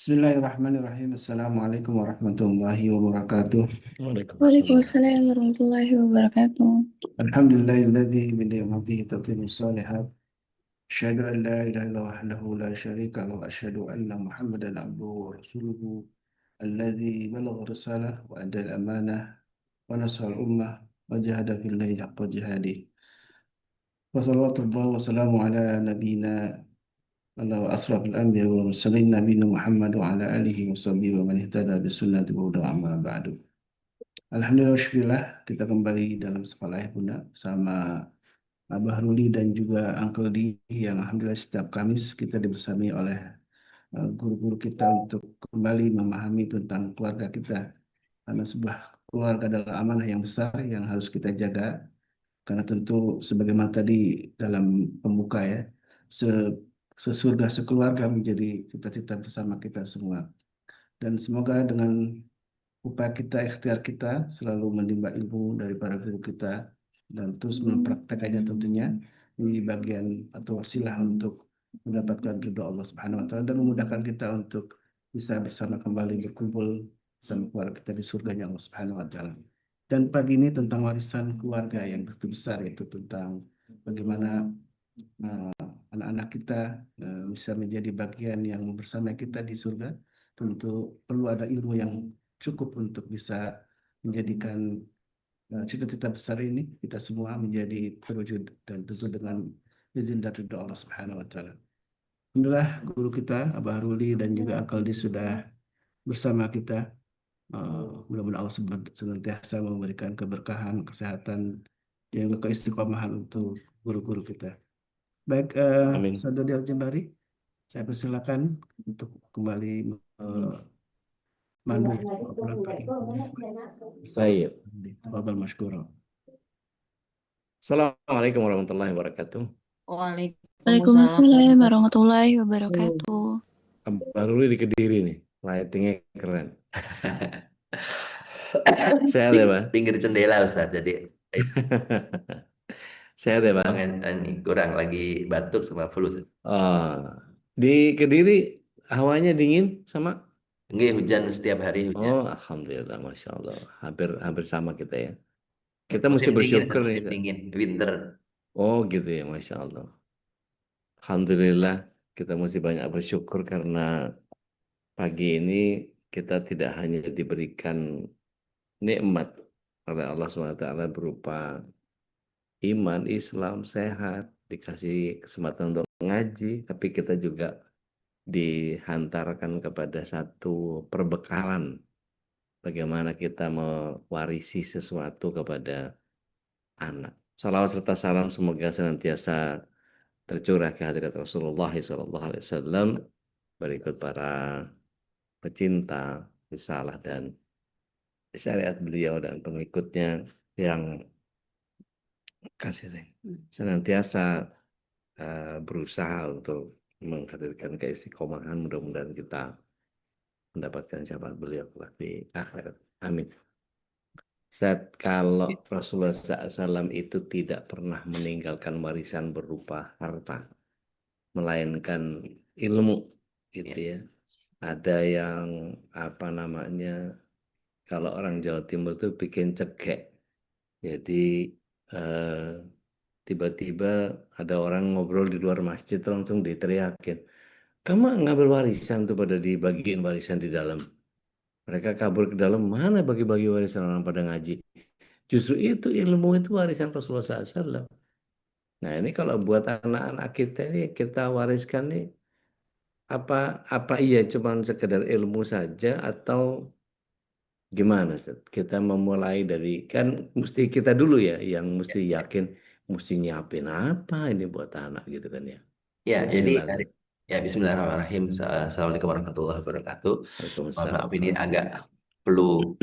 Bismillahirrahmanirrahim. Assalamualaikum warahmatullahi wabarakatuh. Waalaikumsalam. Waalaikumsalam warahmatullahi wabarakatuh. Alhamdulillahilladzi bi ni'matihi tatimmu shalihat. Asyhadu an la ilaha illallah wahdahu la syarika lahu wa asyhadu anna Muhammadan abduhu wa rasuluhu alladzi balagha risalah wa adda al-amanah wa nasara al-ummah wa jahada fillahi haqqa jihadih. Wa salawatullahi wa salamu ala nabiyyina ala asrafil anbiya wal mursalin nabiyina Muhammad wa ala alihi wa sahbihi wa man ihtada bi sunnati wa amma ba'du. Alhamdulillah, syukurillah kita kembali dalam sekolah ya Bunda sama Abah Ruli dan juga Uncle Di yang Alhamdulillah setiap Kamis kita dibersami oleh guru-guru kita untuk kembali memahami tentang keluarga kita karena sebuah keluarga adalah amanah yang besar yang harus kita jaga karena tentu sebagaimana tadi dalam pembuka ya sesurga sekeluarga menjadi cita-cita bersama kita semua dan semoga dengan upaya kita, ikhtiar kita selalu menimba ilmu dari para guru kita dan terus mempraktekannya tentunya ini bagian atau wasilah untuk mendapatkan ridho Allah Subhanahu wa taala dan memudahkan kita untuk bisa bersama kembali berkumpul bersama keluarga kita di surganya Allah Subhanahu wa taala. Dan pagi ini tentang warisan keluarga yang begitu besar yaitu tentang bagaimana anak-anak kita bisa menjadi bagian yang bersama kita di surga. Tentu perlu ada ilmu yang cukup untuk bisa menjadikan cita-cita besar ini kita semua menjadi terwujud dan tentu dengan izin dan ridho Allah Subhanahu wa taala. Alhamdulillah guru kita Abah Ruli dan juga Akaldi sudah bersama kita. Mudah-mudahan Allah senantiasa memberikan keberkahan, kesehatan, dan juga keistiqomahan untuk guru-guru kita. Baik, Amin. Saudari Al-Jambari, saya persilakan untuk kembali mandu ya, obrolan pagi. Baik. Tafadhal masykura. Assalamualaikum warahmatullahi wabarakatuh. Waalaikumsalam warahmatullahi wabarakatuh. Baru di Kediri nih, lightingnya keren. Sehat ya, Pak? Pinggir jendela Ustaz, jadi Sehat ya, Pak? ini kurang lagi batuk sama flu. Di Kediri hawanya dingin sama? Nggih, hujan setiap hari hujan. Oh, alhamdulillah, masya Allah. Hampir sama kita ya. Kita mesti Musim dingin, bersyukur musim ya. dingin, winter. Oh, gitu ya, masya Allah. Alhamdulillah, kita mesti banyak bersyukur karena pagi ini kita tidak hanya diberikan nikmat oleh Allah SWT berupa iman, Islam, sehat, dikasih kesempatan untuk ngaji, tapi kita juga dihantarkan kepada satu perbekalan bagaimana kita mewarisi sesuatu kepada anak. Salawat serta salam semoga senantiasa tercurah ke hadirat Rasulullah SAW, berikut para pecinta risalah dan syariat beliau dan pengikutnya yang kasih senantiasa berusaha untuk menghadirkan keistiqomahan. Mudah-mudahan kita mendapatkan syafaat beliau di akhirat. Amin. Kalau Rasulullah SAW itu tidak pernah meninggalkan warisan berupa harta, melainkan ilmu, gitu ya. Ada yang apa namanya, kalau orang Jawa Timur itu bikin cekek. Jadi tiba-tiba ada orang ngobrol di luar masjid langsung diteriakin, kamu ngambil warisan tuh, pada dibagiin warisan di dalam. Mereka kabur ke dalam, mana bagi-bagi warisan, orang pada ngaji. Justru itu ilmu itu warisan Rasulullah SAW. Nah ini kalau buat anak-anak kita ini kita wariskan nih, apa iya cuman sekedar ilmu saja atau gimana Ustaz? Kita memulai dari, kan mesti kita dulu ya yang mesti yakin mesti nyiapin apa ini buat anak gitu kan ya. Ya, jadi Bismillah, Ustaz. ya Bismillahirrahmanirrahim. Assalamualaikum warahmatullahi wabarakatuh. Mohon Waalaikumsalam. maaf ini agak flu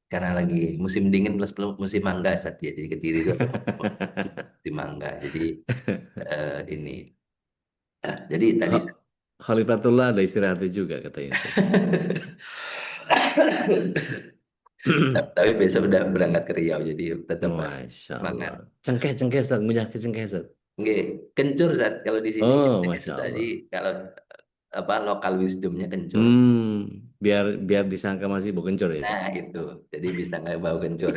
karena lagi musim dingin plus musim mangga saat ya. Jadi Kediri itu musim mangga. Jadi ini. Jadi tadi Khalifatullah ada istirahatnya juga katanya. tapi besok udah berangkat ke Riau, jadi tetap Masya semangat. Allah. Cengkeh Ustaz, punya cengkeh Ustaz. Nggih, kencur saat kalau di sini Oh, kencur itu Masya tadi Allah. kalau apa lokal wisdomnya kencur. Biar biar disangka masih bokencor itu. Nah itu, jadi bisa nggak bau kencur.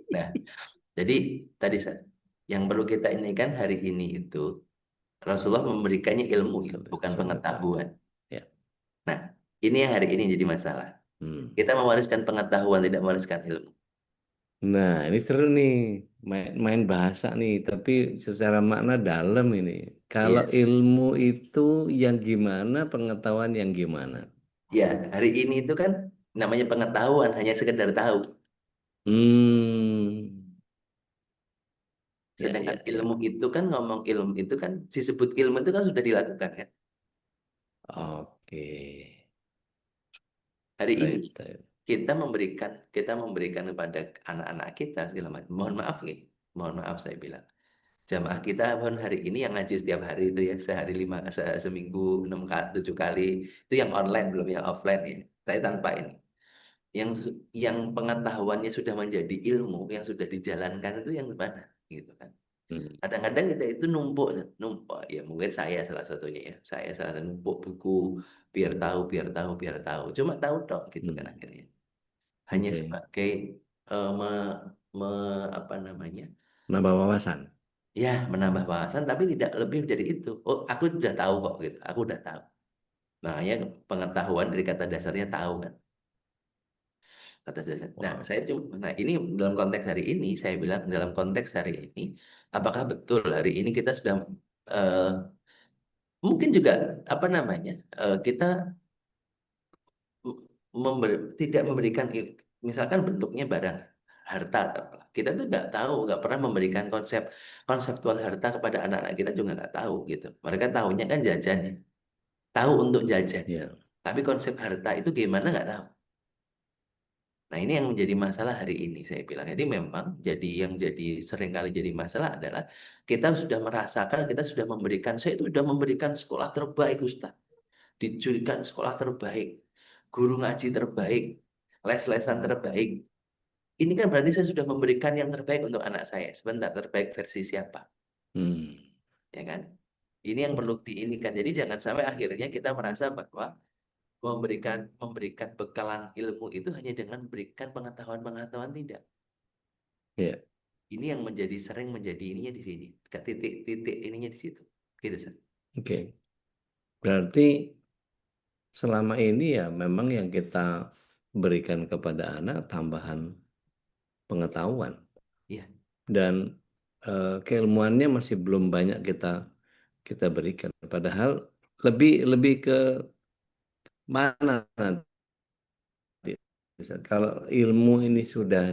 Nah, jadi tadi yang perlu kita ini kan hari ini itu Rasulullah memberikannya ilmu, bukan Sallallahu. pengetahuan. Ya. Nah, ini yang hari ini jadi masalah. Hmm. Kita mewariskan pengetahuan, tidak mewariskan ilmu. Nah, ini seru nih, main bahasa nih, tapi secara makna dalam ini. Kalau Iya, ilmu itu yang gimana, pengetahuan yang gimana? ya hari ini itu kan namanya pengetahuan hanya sekedar tahu. Hmm, ya, Sedangkan ya, ilmu ya. itu kan ngomong ilmu itu kan disebut ilmu itu kan sudah dilakukan kan. Oke, Hari ini baik, baik. kita memberikan kepada anak-anak kita segala macam. Mohon maaf nih, mohon maaf saya bilang. Jamaah kita pun hari ini yang ngaji setiap hari itu ya sehari seminggu 6 kali 7 kali itu yang online belum yang offline ya. Saya tanpa ini. Yang pengetahuannya sudah menjadi ilmu yang sudah dijalankan itu yang mana gitu kan. Hmm, Kadang-kadang kita itu numpuk, numpuk ya mungkin saya salah satunya ya. Saya salah satu numpuk buku biar tahu, biar tahu, biar tahu. Cuma tahu dok gitu kan hmm, akhirnya. Hanya oke. sebagai eh, me, apa namanya? Nambah wawasan. Ya, menambah wawasan tapi tidak lebih dari itu. Oh, aku sudah tahu kok gitu. Aku udah tahu. Makanya pengetahuan dari kata dasarnya tahu kan. Kata dasar. Nah, Wow. nah ini dalam konteks hari ini saya bilang dalam konteks hari ini apakah betul hari ini kita sudah eh, mungkin juga apa namanya kita tidak memberikan misalkan bentuknya barang harta katakanlah. Kita tuh nggak tahu nggak pernah memberikan konseptual harta kepada anak-anak kita juga nggak tahu gitu mereka tahunya kan jajan ya. Tahu untuk jajan Ya, tapi konsep harta itu gimana nggak tahu. Nah ini yang menjadi masalah hari ini saya bilang jadi memang yang jadi sering kali jadi masalah adalah kita sudah merasakan kita sudah memberikan saya itu sudah memberikan sekolah terbaik Ustaz dijadikan sekolah terbaik, guru ngaji terbaik, les-lesan terbaik. Ini kan berarti saya sudah memberikan yang terbaik untuk anak saya. Sebentar, terbaik versi siapa? hmm, Ya kan? Ini yang perlu diinikan. Jadi jangan sampai akhirnya kita merasa bahwa memberikan bekalan ilmu itu hanya dengan memberikan pengetahuan-pengetahuan tidak. ya, Ini yang sering menjadi ininya di sini. Titik-titik ininya di situ. Gitu, Ustaz. oke. Berarti selama ini ya memang yang kita berikan kepada anak tambahan pengetahuan Iya. dan keilmuannya masih belum banyak kita kita berikan. Padahal lebih lebih ke mana nanti? Ustaz? Kalau ilmu ini sudah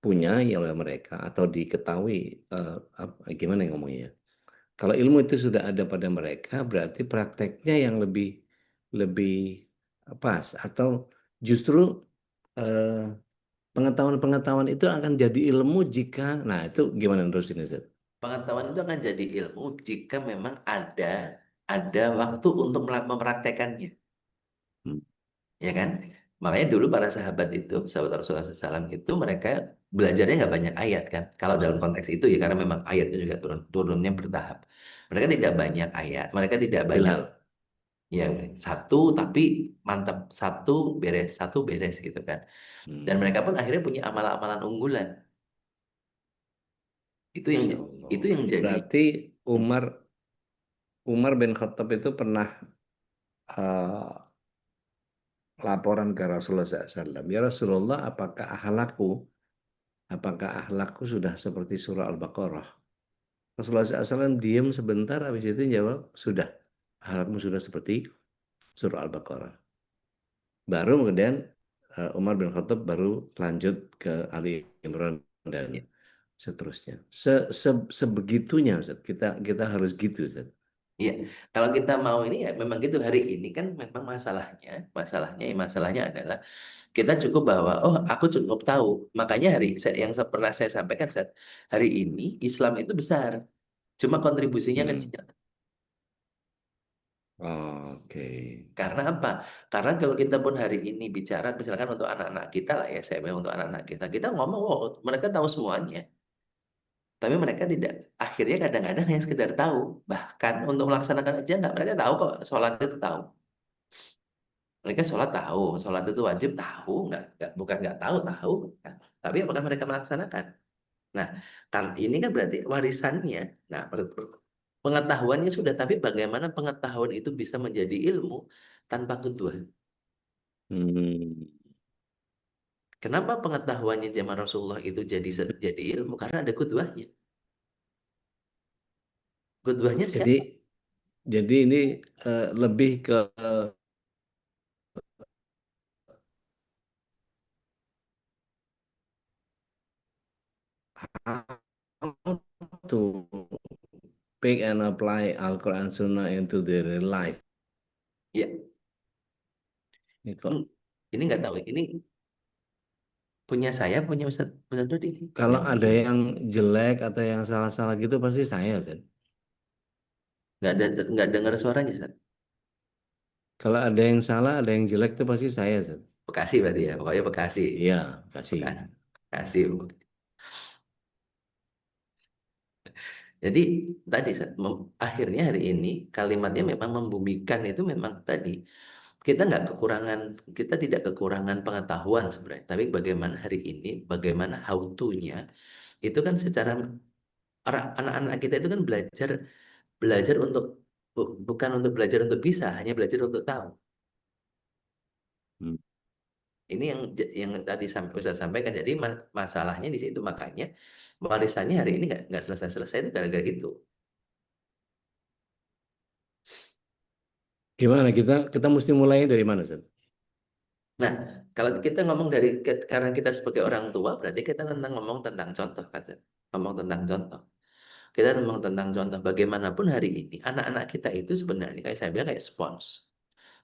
dipunyai oleh mereka atau diketahui, gimana yang ngomongnya? Ya? Kalau ilmu itu sudah ada pada mereka, berarti prakteknya yang lebih lebih pas atau justru eh, pengetahuan-pengetahuan itu akan jadi ilmu jika, nah itu gimana menurut ini, Ustaz? Pengetahuan itu akan jadi ilmu jika memang ada waktu untuk mempraktekannya, Hmm. ya kan? Makanya dulu para sahabat itu, sahabat Rasulullah SAW itu mereka belajarnya nggak banyak ayat kan? Kalau dalam konteks itu ya karena memang ayatnya juga turunnya bertahap. Mereka tidak banyak ayat, mereka tidak banyak Ilhal. yang satu tapi mantap satu beres gitu kan. Dan Hmm. mereka pun akhirnya punya amalan-amalan unggulan. Itu yang Masya Allah. itu yang jadi. Berarti Umar Umar bin Khattab itu pernah eh, laporan ke Rasulullah SAW. Ya Rasulullah, apakah akhlakku sudah seperti surah Al-Baqarah? Rasulullah SAW diam sebentar, habis itu jawab, sudah. Akhlakmu sudah seperti surah Al-Baqarah. Baru kemudian Umar bin Khattab baru lanjut ke Ali Imran dan Ya. seterusnya. Sebegitunya, Ustaz. Kita harus gitu, Ustaz. Iya, kalau kita mau ini ya memang gitu hari ini kan memang masalahnya adalah kita cukup bahwa oh aku cukup tahu. Makanya yang pernah saya sampaikan saat hari ini Islam itu besar, cuma kontribusinya Hmm. kecil. Oke. Karena apa? Karena kalau kita pun hari ini bicara misalkan untuk anak-anak kita lah ya, saya bilang untuk anak-anak kita ngomong oh mereka tahu semuanya. Tapi mereka tidak, akhirnya kadang-kadang hanya sekedar tahu. Bahkan untuk melaksanakan aja nggak, mereka tahu kok sholat itu tahu. Mereka sholat tahu, sholat itu wajib tahu, bukan nggak tahu, tahu. Kan. Tapi apakah mereka melaksanakan? Nah, kan ini kan berarti warisannya. Nah, pengetahuannya sudah, tapi bagaimana pengetahuan itu bisa menjadi ilmu tanpa kedua? Hmm. Kenapa pengetahuannya zaman Rasulullah itu jadi ilmu? Karena ada kedua-nya. Kedua-nya Jadi siapa? jadi ini lebih ke how to pick and apply Al-Quran Sunnah into their real life. Ya, Ini kok. ini nggak tahu. Ini punya saya, punya Ustaz Dodi ini. Kalau Yang ada ini. yang jelek atau yang salah-salah gitu pasti saya, Ustaz. Nggak dengar suaranya, Ustaz. Kalau ada yang salah, ada yang jelek itu pasti saya, Ustaz. Bekasi berarti ya, pokoknya Bekasi. Iya, kasih. Bekasi. Bekasi. Jadi tadi akhirnya hari ini kalimatnya memang membumikan itu memang tadi kita nggak kekurangan, kita tidak kekurangan pengetahuan sebenarnya, tapi bagaimana hari ini, bagaimana how to-nya itu kan secara anak-anak kita itu kan belajar belajar untuk bukan untuk belajar untuk bisa, hanya belajar untuk tahu. Hmm. Ini yang tadi Ustaz sampaikan. Jadi masalahnya di situ, makanya warisannya hari ini nggak selesai-selesai itu gara-gara gitu. Gimana kita mesti mulai dari mana, Ustaz? Nah, kalau kita ngomong karena kita sebagai orang tua, berarti kita ngomong tentang contoh, kan? Ngomong tentang contoh. Kita ngomong tentang contoh. Bagaimanapun hari ini, anak-anak kita itu sebenarnya, kayak saya bilang, kayak spons.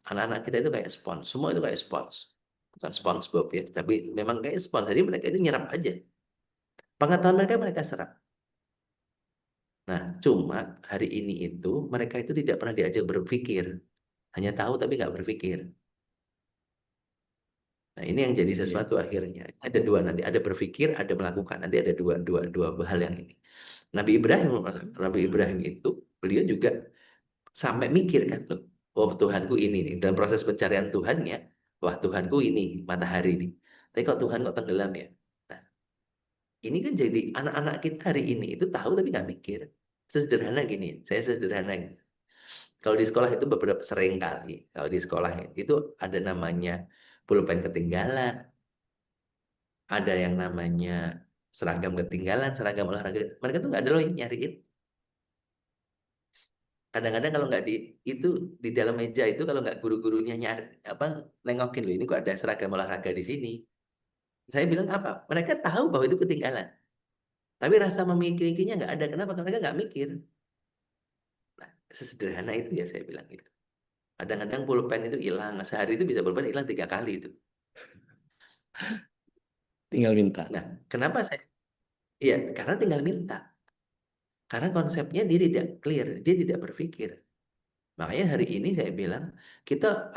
Anak-anak kita itu kayak spons. Semua itu kayak spons. Bukan SpongeBob ya, tapi memang kayak spons. Jadi mereka itu nyerap aja. Pengetahuan mereka serap. Nah, cuma hari ini itu, mereka itu tidak pernah diajak berpikir. Hanya tahu tapi nggak berpikir. Nah, ini yang jadi Iya. sesuatu akhirnya. Ada dua nanti, ada berpikir, ada melakukan. Nanti ada dua hal yang ini. Nabi Ibrahim itu beliau juga sampai mikir kan, loh, oh Tuhanku ini nih. Dalam proses pencarian Tuhannya, wah Tuhanku ini matahari nih. Tapi kok Tuhan kok tenggelam ya? Nah, ini kan jadi anak-anak kita hari ini itu tahu tapi nggak mikir. Sesederhana gini, saya sederhana. Kalau di sekolah itu beberapa sering kali, kalau di sekolah itu ada namanya pulpen ketinggalan, ada yang namanya seragam ketinggalan, seragam olahraga. Mereka tuh nggak ada loh yang nyariin. Kadang-kadang kalau nggak itu di dalam meja itu kalau nggak guru-gurunya nyari apa nengokin loh, ini kok ada seragam olahraga di sini. Saya bilang apa? Mereka tahu bahwa itu ketinggalan, tapi rasa memikirnya nggak ada. Kenapa? Karena mereka nggak mikir. Nah, sesederhana itu ya saya bilang gitu. Kadang-kadang pulpen itu hilang, sehari itu bisa pulpen hilang 3 kali itu. Tinggal minta. Nah, kenapa saya? Iya, karena tinggal minta. Karena konsepnya dia tidak clear, dia tidak berpikir. Makanya hari ini saya bilang,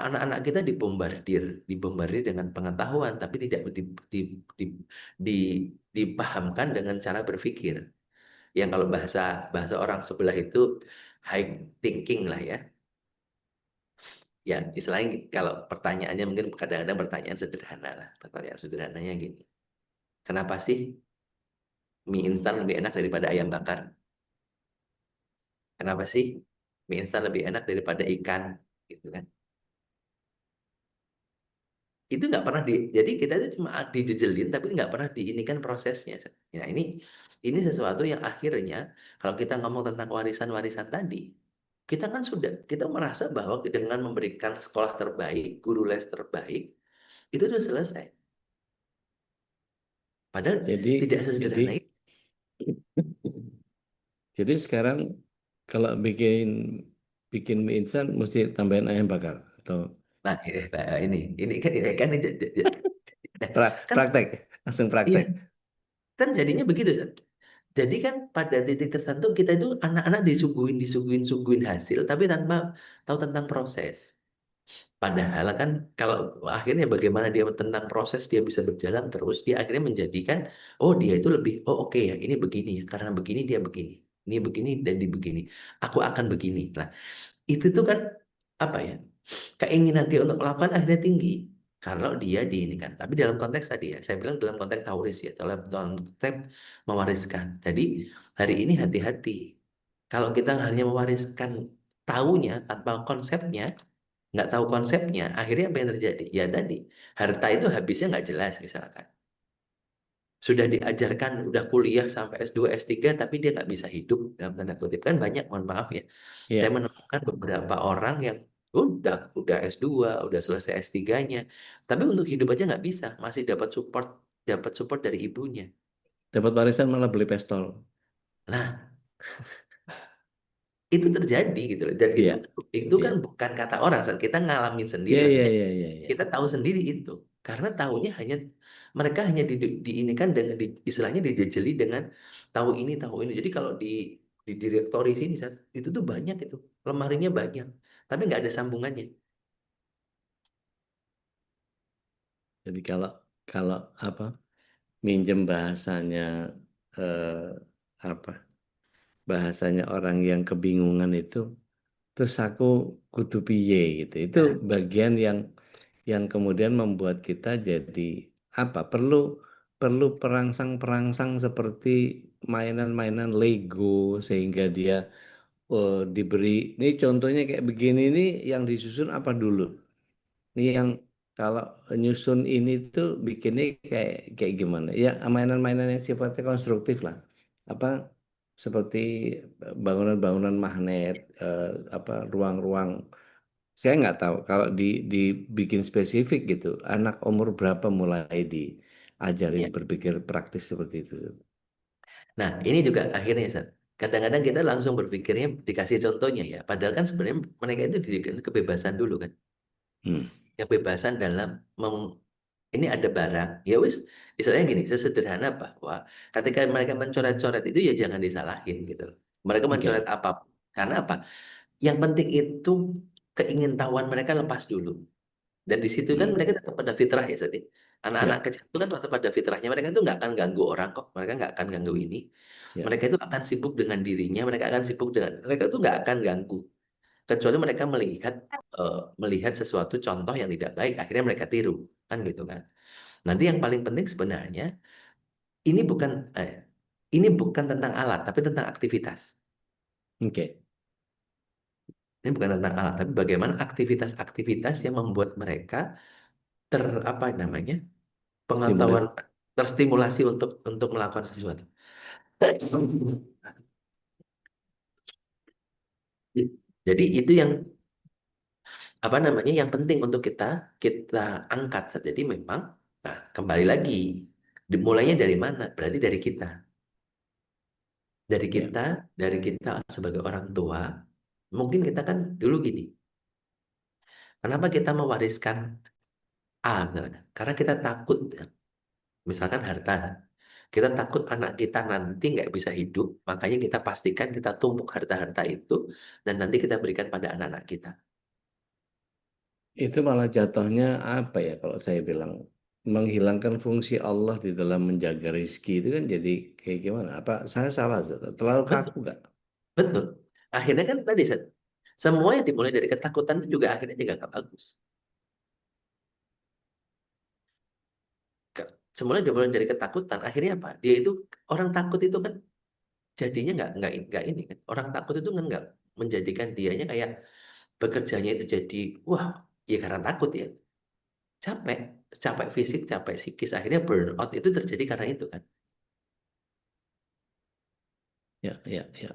anak-anak kita dibombardir dengan pengetahuan, tapi tidak dipahamkan dengan cara berpikir. Yang kalau bahasa bahasa orang sebelah itu high thinking lah ya. Ya, istilahnya kalau pertanyaannya mungkin kadang-kadang pertanyaan sederhana lah. Pertanyaan sederhananya gini. Kenapa sih mie instan lebih enak daripada ayam bakar? Kenapa sih mie instan lebih enak daripada ikan? Gitu kan. Itu nggak pernah jadi kita itu cuma dijejelin tapi nggak pernah diinikan prosesnya. Nah, ini sesuatu yang akhirnya kalau kita ngomong tentang warisan-warisan tadi, kita merasa bahwa dengan memberikan sekolah terbaik, guru les terbaik, itu sudah selesai. Padahal Jadi tidak sesederhana itu. jadi sekarang kalau bikin mie instan mesti tambahin ayam bakar atau Nah, ini kan kan praktek, langsung iya, praktek. kan jadinya begitu, San. Jadi kan pada titik tertentu kita itu anak-anak disuguhin hasil tapi tanpa tahu tentang proses. Padahal kan kalau akhirnya bagaimana dia tentang proses dia bisa berjalan terus, dia akhirnya menjadikan, oh dia itu lebih, oh oke ya ini begini ya, karena begini dia begini, ini begini dan di begini, aku akan begini. Nah itu tuh kan apa ya, keinginan dia untuk melakukan akhirnya tinggi kalau dia di ini kan. Tapi dalam konteks tadi ya, saya bilang dalam konteks tauris ya, dalam konteks mewariskan. Jadi hari ini hati-hati. Kalau kita hanya mewariskan taunya tanpa konsepnya, nggak tahu konsepnya, akhirnya apa yang terjadi? Ya tadi, harta itu habisnya nggak jelas misalkan. Sudah diajarkan, udah kuliah sampai S2, S3, tapi dia nggak bisa hidup, dalam tanda kutip. Kan banyak, mohon maaf ya. Saya Iya, menemukan beberapa orang yang udah S2, udah selesai S3-nya, tapi untuk hidup aja nggak bisa, masih dapat support dari ibunya. dapat warisan malah beli pistol. Nah, itu terjadi gitu loh. Dan Iya, itu iya, kan bukan kata orang, saat kita ngalamin sendiri, iya, iya, maksudnya iya, iya, iya. kita tahu sendiri itu. Karena tahunya hanya mereka hanya diinikan dengan istilahnya dijejeli dengan tahu ini. Jadi kalau di direktori sini itu tuh banyak itu, lemarinya banyak, tapi nggak ada sambungannya. Jadi kalau kalau apa minjem bahasanya eh, apa bahasanya orang yang kebingungan itu, terus aku kudu piye gitu. Itu Nah, bagian yang kemudian membuat kita jadi apa? Perlu perangsang-perangsang seperti mainan-mainan Lego sehingga dia diberi ini contohnya kayak begini nih yang disusun apa dulu? Ini yang kalau nyusun ini tuh bikinnya kayak kayak gimana? Ya mainan-mainan yang sifatnya konstruktif lah. Apa seperti bangunan-bangunan magnet, apa ruang-ruang. Saya nggak tahu kalau dibikin spesifik gitu. Anak umur berapa mulai diajarin ya. berpikir praktis seperti itu? Nah, ini juga akhirnya Sat. Kadang-kadang kita langsung berpikirnya dikasih contohnya ya. Padahal kan sebenarnya mereka itu diberikan kebebasan dulu kan. Hmm, Kebebasan dalam ini ada barang, ya wis, istilahnya gini, sesederhana bahwa ketika mereka mencoret-coret itu ya jangan disalahin gitu loh. Mereka mencoret oke, apapun. Karena apa? Yang penting itu keingintahuan mereka lepas dulu. Dan di situ kan hmm, mereka tetap pada fitrah ya, Sati. Anak-anak ya, kecil itu kan tetap pada fitrahnya. Mereka itu nggak akan ganggu orang kok. Mereka nggak akan ganggu ini. ya. Mereka itu akan sibuk dengan dirinya. Mereka akan sibuk dengan, mereka itu nggak akan ganggu. Kecuali mereka melihat sesuatu contoh yang tidak baik, akhirnya mereka tiru. Kan gitu kan. Nanti yang paling penting sebenarnya ini bukan eh, ini bukan tentang alat, tapi tentang aktivitas. Oke, Ini bukan tentang alat, tapi bagaimana aktivitas-aktivitas yang membuat mereka apa namanya pengetahuan stimulus. terstimulasi untuk melakukan sesuatu. Jadi itu yang apa namanya yang penting untuk kita kita angkat. Jadi memang, nah kembali lagi dimulainya dari mana? Berarti dari kita, dari Ya, kita, dari kita sebagai orang tua. Mungkin kita kan dulu gini. Kenapa kita mewariskan A misalnya? Karena kita takut, ya. Misalkan harta. Kita takut anak kita nanti nggak bisa hidup, makanya kita pastikan kita tumpuk harta-harta itu dan nanti kita berikan pada anak-anak kita. itu malah jatuhnya apa ya kalau saya bilang menghilangkan fungsi Allah di dalam menjaga rezeki itu kan jadi kayak gimana? Apa saya salah? Zat? Terlalu Betul, kaku nggak? betul. Akhirnya kan tadi semua yang dimulai dari ketakutan itu juga akhirnya juga nggak bagus. Semula dimulai dari ketakutan, akhirnya apa? Dia itu orang takut itu kan jadinya nggak ini kan. Orang takut itu kan nggak menjadikan dianya kayak bekerjanya itu jadi wah ya karena takut ya capek, capek fisik, capek psikis, akhirnya burnout itu terjadi karena itu kan. Ya, ya, ya.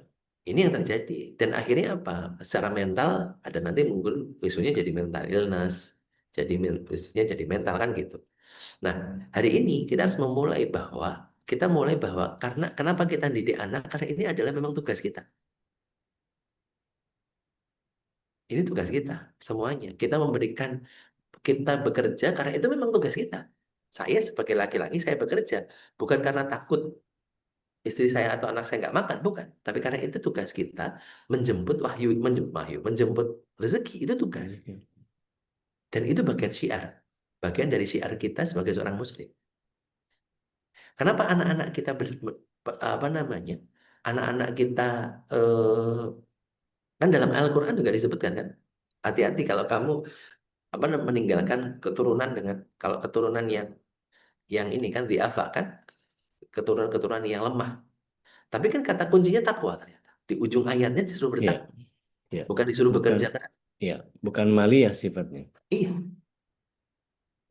Ini yang terjadi dan akhirnya apa? Secara mental ada nanti mungkin isunya jadi mental illness, jadi isunya jadi mental kan gitu. Nah, hari ini kita harus memulai bahwa kita mulai bahwa karena kenapa kita didik anak? Karena ini adalah memang tugas kita. Ini tugas kita semuanya. Kita memberikan kita bekerja karena itu memang tugas kita. Saya sebagai laki-laki saya bekerja bukan karena takut istri saya atau anak saya nggak makan, bukan. Tapi karena itu tugas kita menjemput wahyu, menjemput rezeki itu tugas. Dan itu bagian syiar, bagian dari syiar kita sebagai seorang muslim. Kenapa anak-anak kita apa namanya? Anak-anak kita eh, kan dalam Al-Qur'an juga disebutkan kan, hati-hati kalau kamu meninggalkan keturunan dengan kalau keturunan yang ini kan diafa kan, keturunan-keturunan yang lemah. Tapi kan kata kuncinya takwa ternyata. Di ujung ayatnya disuruh Ya, bertakwa, ya. bukan disuruh Bukan, bekerja keras. ya, bukan maliyah sifatnya. Iya.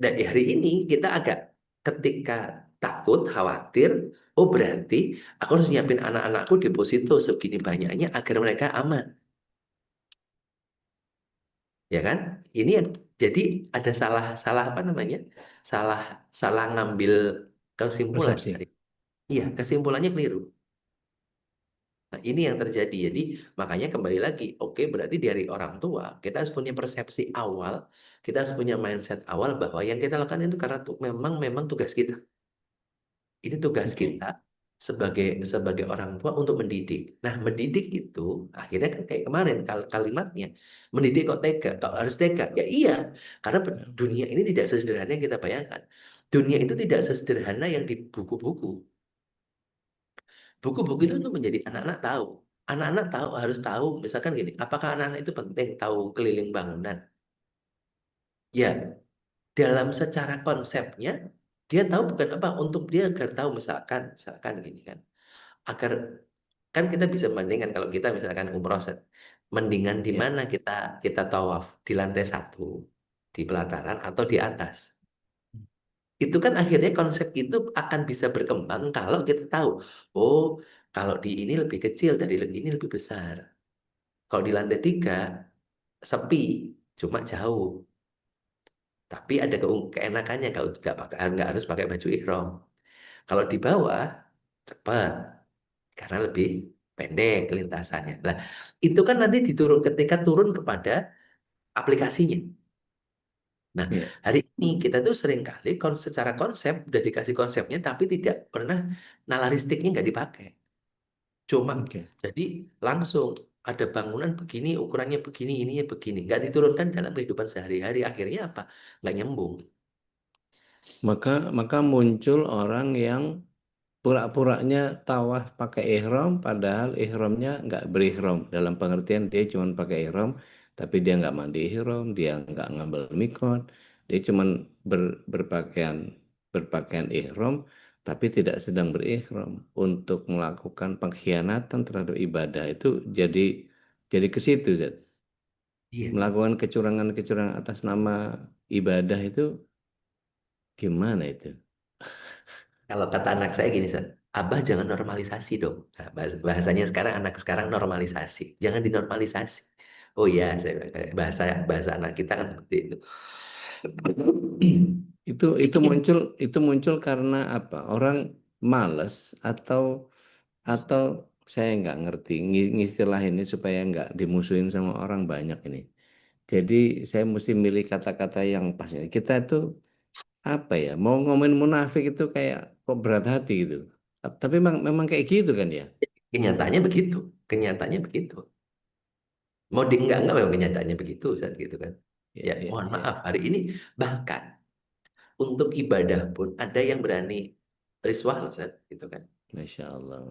Dan di hari ini kita agak ketika takut, khawatir, oh berarti aku harus nyiapin anak-anakku deposito segini banyaknya agar mereka aman. Ya kan? Ini yang jadi ada salah apa namanya? Salah salah ngambil kesimpulan Persepsi. dari. Iya, kesimpulannya keliru. Nah, ini yang terjadi. Jadi makanya kembali lagi, oke berarti dari orang tua kita harus punya persepsi awal, kita harus punya mindset awal bahwa yang kita lakukan itu karena memang tugas kita. Ini tugas Oke. kita sebagai sebagai orang tua untuk mendidik. Nah, mendidik itu akhirnya kan kayak kemarin kalimatnya, mendidik kok tega, kok harus tega. Ya iya, karena Ya. dunia ini tidak sesederhana yang kita bayangkan. Dunia itu tidak sesederhana yang di buku-buku. Buku-buku itu Ya. untuk menjadi anak-anak tahu. Anak-anak tahu harus tahu, misalkan gini, apakah anak-anak itu penting tahu keliling bangunan? Ya, dalam secara konsepnya dia tahu bukan apa untuk dia agar tahu misalkan gini kan. Agar kan kita bisa bandingkan kalau kita misalkan umroh mendingan di Ya. mana kita kita tawaf di lantai satu di pelataran atau di atas. Itu kan akhirnya konsep itu akan bisa berkembang kalau kita tahu, oh kalau di ini lebih kecil dari ini lebih besar. Kalau di lantai tiga sepi, cuma jauh. Tapi ada keenakannya kalau nggak harus pakai baju ihram. Kalau di bawah cepat karena lebih pendek lintasannya. Nah, itu kan nanti ketika turun kepada aplikasinya. Nah, Ya. hari ini kita tuh sering kali secara konsep udah dikasih konsepnya tapi tidak pernah nalaristiknya nggak dipakai. Cuma Oke. jadi langsung ada bangunan begini, ukurannya begini, ininya begini. Nggak diturunkan dalam kehidupan sehari-hari. Akhirnya apa? Nggak nyambung. Maka muncul orang yang pura-puranya tawaf pakai ihram, padahal ihramnya nggak berihram. Dalam pengertian dia cuma pakai ihram, tapi dia nggak mandi ihram, dia nggak ngambil mikot, dia cuma berpakaian ihram, tapi tidak sedang berihram untuk melakukan pengkhianatan terhadap ibadah itu jadi ke situ, Zat. Iya. Melakukan kecurangan-kecurangan atas nama ibadah itu gimana itu? Kalau kata anak saya gini, San, Abah jangan normalisasi dong. Nah, bahasanya sekarang anak sekarang normalisasi, jangan dinormalisasi. Oh iya, bahasa bahasa anak kita kan seperti itu. Ini Itu muncul karena apa? Orang males atau saya nggak ngerti ngistilah ini supaya nggak dimusuhin sama orang banyak ini. Jadi saya mesti milih kata-kata yang pas. Kita itu apa ya? Mau ngomongin munafik itu kayak kok berat hati gitu. Tapi memang kayak gitu kan ya? kenyataannya begitu, kenyataannya begitu. Mau enggak memang kenyataannya begitu saat gitu kan. Ya, Ya, ya, mohon ya. maaf hari ini bahkan untuk ibadah pun ada yang berani riswah loh saat gitu kan. Masya Allah.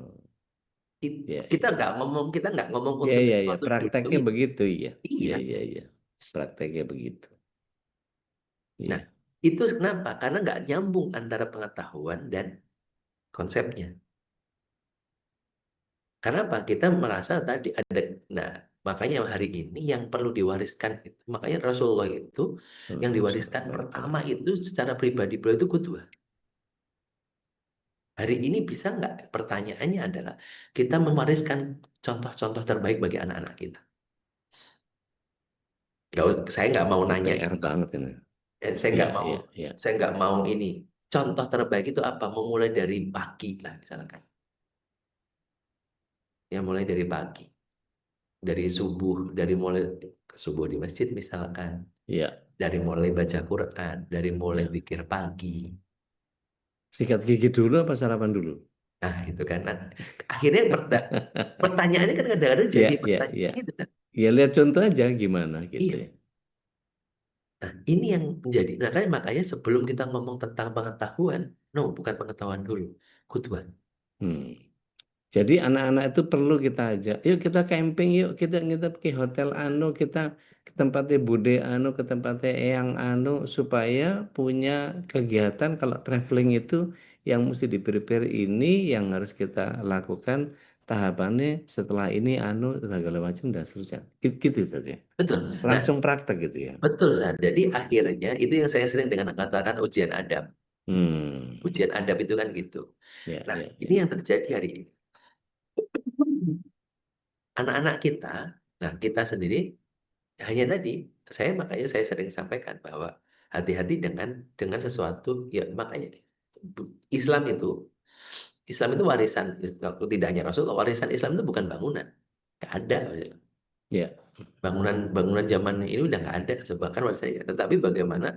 It- Ya, kita ya. nggak ngomong kita nggak ngomong Ya, untuk ya, ya. sesuatu Prakteknya duniawi. begitu ya. Ya, Iya. ya, ya. Prakteknya begitu. Nah, Iya. itu kenapa? Karena nggak nyambung antara pengetahuan dan konsepnya. Karena apa? Kita merasa tadi ada, nah makanya hari ini yang perlu diwariskan itu, makanya Rasulullah itu yang diwariskan pertama itu secara pribadi beliau itu qudwah. Hari ini bisa nggak? Pertanyaannya adalah kita mewariskan contoh-contoh terbaik bagi anak-anak kita. Saya nggak mau Ini nanya, PR banget ini. saya Ya, nggak mau, ya, ya. saya nggak mau ini. Contoh terbaik itu apa? Memulai dari pagi lah misalkan. Ya mulai dari pagi. Dari subuh, dari mulai subuh di masjid misalkan, Ya, dari mulai baca Quran, dari mulai ya. zikir pagi. Sikat gigi dulu apa sarapan dulu? Nah, itu kan. Nah, akhirnya pertanyaannya kan kadang-kadang Ya, jadi ya, pertanyaan ya. gitu kan. Ya lihat contoh aja gimana gitu Iya. ya. Nah, ini yang menjadi, nah kan makanya sebelum kita ngomong tentang pengetahuan, no, bukan pengetahuan dulu, kudwah. Hmm. Jadi anak-anak itu perlu kita ajak, yuk kita camping, yuk kita nginep ke hotel anu, kita ke tempatnya Bude anu, ke tempatnya Eyang anu, supaya punya kegiatan kalau traveling itu yang mesti di-prepare ini, yang harus kita lakukan tahapannya setelah ini anu, segala macam dan seterusnya. Gitu saja. Betul. Nah, Langsung praktek gitu ya. betul, San. Jadi akhirnya itu yang saya sering dengan katakan ujian adab. Hmm. Ujian adab itu kan gitu. Ya, Nah, ya, ini ya. yang terjadi hari ini. Anak-anak kita, nah kita sendiri hanya tadi, makanya saya sering sampaikan bahwa hati-hati dengan sesuatu ya makanya Islam itu Islam itu warisan, kalau tidak hanya Rasul, warisan Islam itu bukan bangunan, nggak ada. Ya. Bangunan zaman ini udah nggak ada, bahkan warisan. Tetapi bagaimana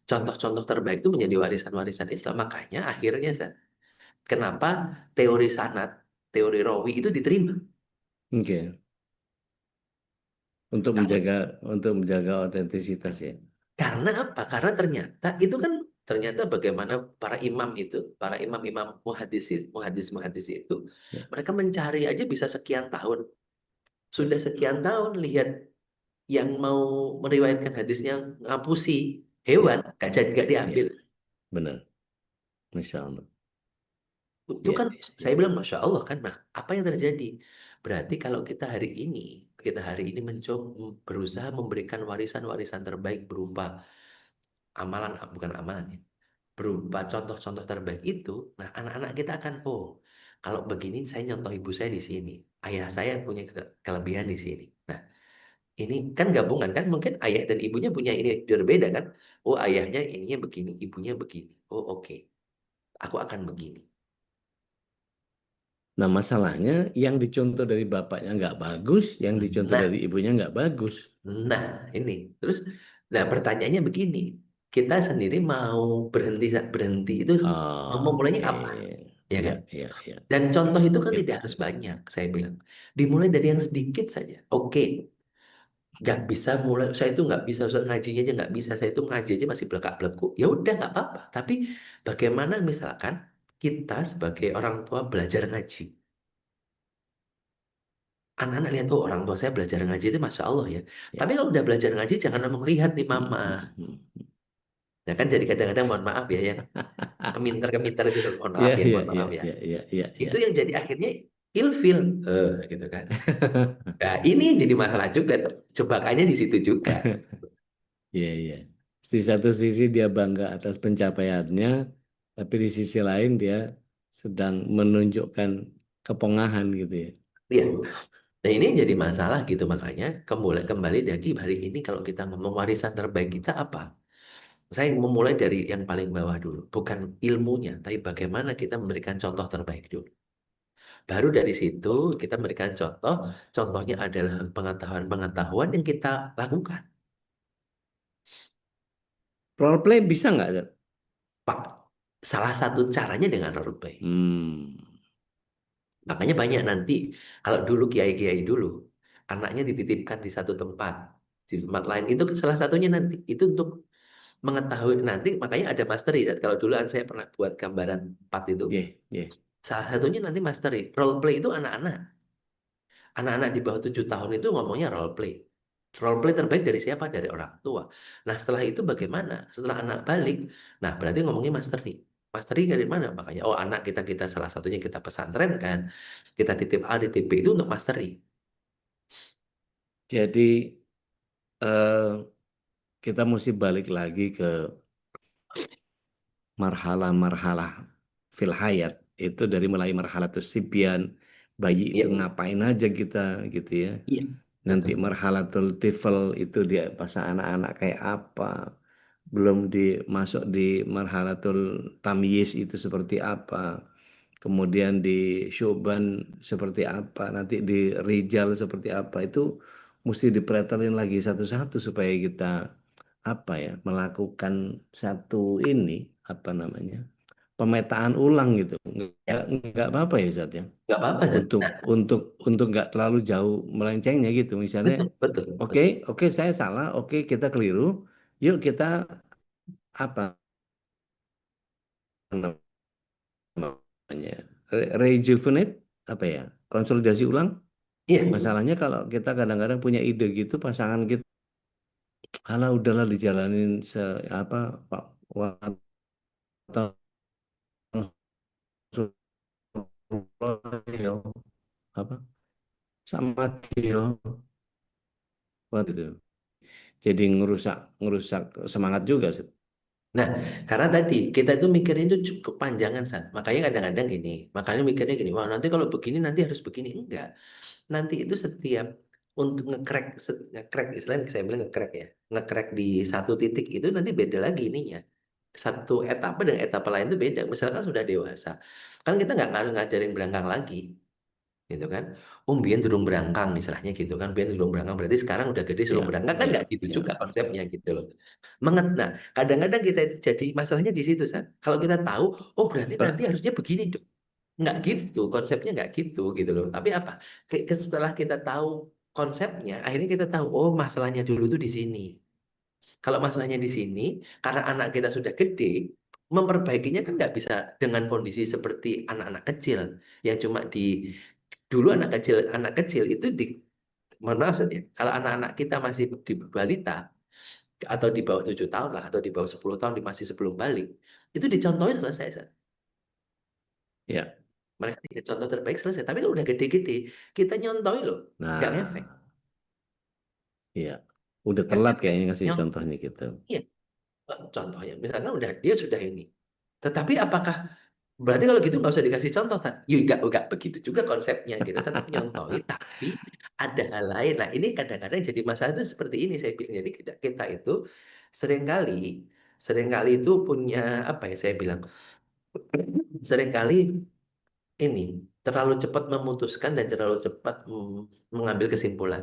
contoh-contoh terbaik itu menjadi warisan-warisan Islam. Makanya akhirnya kenapa teori sanad, teori rawi itu diterima? Oke. Karena Untuk menjaga otentisitas ya. Karena apa? Karena ternyata bagaimana para imam-imam muhadis itu, Ya, mereka mencari aja bisa sekian tahun. Sudah sekian tahun lihat yang mau meriwayatkan hadisnya ngapusi ya, hewan, gak jadi gak ya, diambil. benar. Masya Allah. Itu Ya, kan ya, saya bilang Masya Allah kan. Nah, apa yang terjadi? Berarti kalau kita hari ini mencoba berusaha memberikan warisan-warisan terbaik berupa amalan, bukan amalan ya, berupa contoh-contoh terbaik itu, nah anak-anak kita akan, oh, kalau begini saya nyontoh ibu saya di sini, ayah saya punya kelebihan di sini. Nah, ini kan gabungan kan, mungkin ayah dan ibunya punya ini berbeda kan. Oh, ayahnya ininya begini, ibunya begini. Oh, oke, aku akan begini. Nah, masalahnya yang dicontoh dari bapaknya nggak bagus, yang dicontoh dari Nah, ibunya nggak bagus. nah ini. Terus, nah pertanyaannya begini, kita sendiri mau berhenti berhenti itu mau memulainya Oke. apa? Ya kan? Ya, ya, ya. Dan contoh itu kan tidak Gitu. harus banyak, saya bilang. Dimulai dari yang sedikit saja. Oke, nggak bisa mulai. Saya itu nggak bisa, Ustaz, ngajinya aja nggak bisa. Saya itu ngaji aja masih belakang-belakang. Ya udah nggak apa-apa. Tapi bagaimana misalkan kita sebagai orang tua belajar ngaji. Anak-anak lihat, oh orang tua saya belajar ngaji itu Masya Allah ya. Ya. Tapi kalau udah belajar ngaji, jangan ngomong lihat nih Hmm, mama. hmm, hmm. Ya kan jadi kadang-kadang mohon maaf ya, yang keminter-keminter itu, Ya, ya, mohon ya, maaf ya. ya, ya, ya, ya. Itu yang jadi akhirnya ilfil. Gitu kan. Nah, ini yang jadi masalah juga. Jebakannya di situ juga. Iya, iya. Di satu sisi dia bangga atas pencapaiannya, tapi di sisi lain dia sedang menunjukkan kepongahan gitu ya. Iya. Nah, ini yang jadi masalah gitu. Makanya kembali lagi hari ini kalau kita ngomong warisan terbaik kita apa? Saya memulai dari yang paling bawah dulu. Bukan ilmunya, tapi bagaimana kita memberikan contoh terbaik dulu. Baru dari situ kita memberikan contoh. Contohnya adalah pengetahuan-pengetahuan yang kita lakukan. Role play bisa nggak, Zat? Pak, salah satu caranya dengan role play. Hmm. Makanya banyak nanti, kalau dulu kiai-kiai dulu, anaknya dititipkan di satu tempat, di tempat lain, itu kan salah satunya nanti, itu untuk mengetahui nanti, makanya ada mastery. Kalau dulu saya pernah buat gambaran 4 itu, Yeah, yeah. salah satunya nanti mastery. Role play itu anak-anak. Anak-anak di bawah 7 tahun itu ngomongnya role play. Role play terbaik dari siapa? Dari orang tua. Nah, setelah itu bagaimana? Setelah anak balik, nah berarti ngomongnya mastery. Mastery dari mana? Makanya, oh anak kita salah satunya kita pesantren kan. Kita titip A, titip B itu untuk mastery. Jadi eh, kita mesti balik lagi ke marhalah-marhalah fil hayat. Itu dari mulai marhalah sibyan, bayi itu Iya, ngapain aja kita gitu ya. iya, Nanti betul. marhalatul tifel itu dia pas anak-anak kayak apa. Belum dimasuk di marhalatul tamyiz itu seperti apa. Kemudian di syuban seperti apa. Nanti di rijal seperti apa. Itu mesti dipretelin lagi satu-satu supaya kita apa ya melakukan satu ini apa namanya pemetaan ulang gitu. Ya, Nggak apa-apa ya Zat ya. nggak apa-apa, Zat. Untuk Nah, untuk nggak terlalu jauh melencengnya gitu. Misalnya betul, betul, oke, betul. oke saya salah, oke kita keliru. Yuk kita apa namanya? Rejuvenate apa ya? Konsolidasi ulang. Iya. Masalahnya kalau kita kadang-kadang punya ide gitu, pasangan kita, alah udahlah dijalanin apa Pak Waton Suryo, apa sama Tio waktu itu. Jadi ngerusak ngerusak semangat juga. Nah, karena tadi kita itu mikirin itu cukup panjangan, Sat. Makanya kadang-kadang gini, makanya mikirnya gini, wah nanti kalau begini nanti harus begini. Enggak. Nanti itu setiap untuk nge-crack istilahnya saya bilang nge-crack ya. Nge-crack di satu titik itu nanti beda lagi ininya. Satu etapa dengan etapa lain itu beda. Misalkan sudah dewasa, kan kita nggak harus ngajarin berangkang lagi, gitu kan. Biyen durung berangkang istilahnya gitu kan. Biyen durung berangkang berarti sekarang udah gede suruh Ya, berangkang kan ya, nggak gitu juga ya. konsepnya gitu loh. Nah, kadang-kadang kita itu jadi masalahnya di situ, Sat. Kalau kita tahu, oh berarti nanti Per- harusnya begini dong. Nggak gitu, konsepnya nggak gitu loh. Tapi apa? Setelah kita tahu konsepnya, akhirnya kita tahu, oh masalahnya dulu tuh di sini. Kalau masalahnya di sini, karena anak kita sudah gede, memperbaikinya kan nggak bisa dengan kondisi seperti anak-anak kecil yang cuma dulu anak kecil itu mohon maaf Sat, ya, kalau anak-anak kita masih di balita atau di bawah 7 tahun lah atau di bawah 10 tahun masih sebelum balik, itu dicontohin selesai Sat. Ya. Mereka tidak contoh terbaik selesai. Tapi kalau udah gede-gede, kita nyontohin loh, nggak ngefek, Nah, iya. Udah nggak telat ngefek. kayaknya ngasih Nyontoh, contohnya gitu. iya. Contohnya, misalkan udah dia sudah ini. Tetapi apakah berarti kalau gitu nggak usah dikasih contoh kan? Ya nggak begitu juga konsepnya gitu. Tetap nyontohin, tapi ada hal lain. Nah ini kadang-kadang jadi masalah itu seperti ini saya bilang. Jadi kita itu seringkali seringkali itu punya apa ya saya bilang seringkali ini terlalu cepat memutuskan dan terlalu cepat mengambil kesimpulan.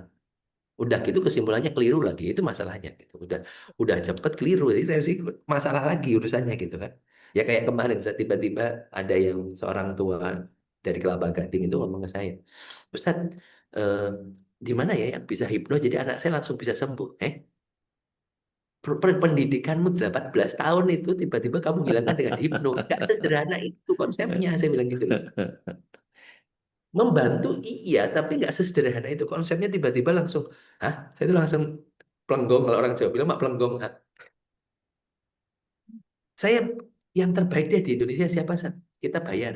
Udah gitu kesimpulannya keliru lagi, itu masalahnya gitu. Udah cepet keliru, jadi resiko masalah lagi urusannya gitu kan. Ya kayak kemarin saya tiba-tiba ada yang seorang tua dari Kelapa Gading itu ngomong ke saya, Ustaz, eh, di mana ya yang bisa hipno jadi anak saya langsung bisa sembuh? Pendidikanmu 18 tahun itu tiba-tiba kamu hilangkan dengan hipno. Gak sesederhana itu konsepnya, saya bilang gitu loh. Membantu iya, tapi nggak sesederhana itu konsepnya tiba-tiba langsung, hah? Saya itu langsung pelenggong kalau orang Jawa bilang mak pelenggong. Hah? Saya yang terbaik deh di Indonesia siapa Sat? Kita bayar.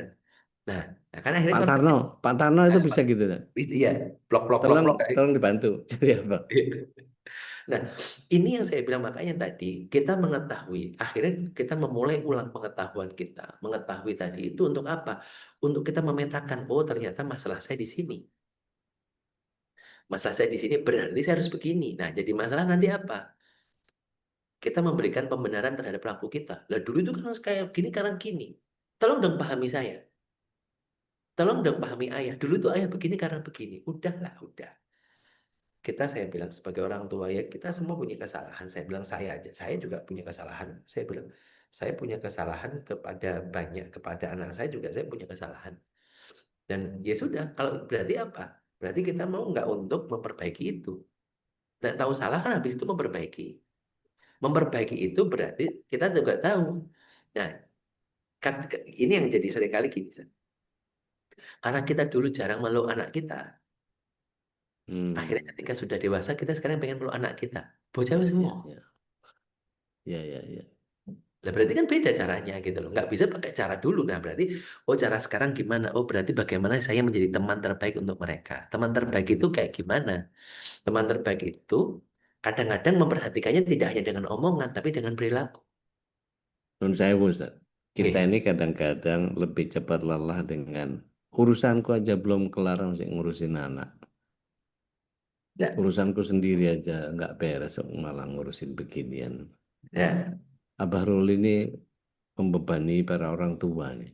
Nah, kan akhirnya Pak Tarno, konsepnya Pak Tarno itu bisa gitu. Kan? itu ya blok blok blok Tolong, blok kayak tolong dibantu. Jadi apa? gitu. Nah, ini yang saya bilang makanya tadi kita mengetahui, akhirnya kita memulai ulang pengetahuan kita, mengetahui tadi itu untuk apa? Untuk kita memetakan, oh ternyata masalah saya di sini. Masalah saya di sini berarti saya harus begini. Nah, jadi masalah nanti apa? Kita memberikan pembenaran terhadap pelaku kita. Lah dulu itu kan kayak gini karena gini. Tolong dong pahami saya. Tolong dong pahami ayah. Dulu tuh ayah begini karena begini. Udahlah, udah. Kita saya bilang sebagai orang tua ya kita semua punya kesalahan. Saya bilang saya aja. Saya juga punya kesalahan. Saya bilang saya punya kesalahan kepada banyak kepada anak saya juga saya punya kesalahan. Dan ya sudah. Kalau berarti apa? Berarti kita mau nggak untuk memperbaiki itu. Nggak tahu salah kan habis itu memperbaiki. Memperbaiki itu berarti kita juga tahu. Nah, kan ini yang jadi seringkali gini, San. Karena kita dulu jarang meluk anak kita. Hmm, Akhirnya ketika sudah dewasa, kita sekarang pengen meluk anak kita. Bocah wis ya, semua. ya, ya, ya, ya. Lah berarti kan beda caranya gitu loh. Nggak bisa pakai cara dulu. Nah berarti, oh cara sekarang gimana? Oh berarti bagaimana saya menjadi teman terbaik untuk mereka. Teman terbaik itu kayak gimana? Teman terbaik itu kadang-kadang memperhatikannya tidak hanya dengan omongan, tapi dengan perilaku. Menurut saya, Ustaz, kita Oke. ini kadang-kadang lebih cepat lelah dengan urusanku aja belum kelar masih ngurusin anak. Nah, Urusanku sendiri aja nggak beres, kok malah ngurusin beginian. nah, Abah Rul ini membebani para orang tua nih.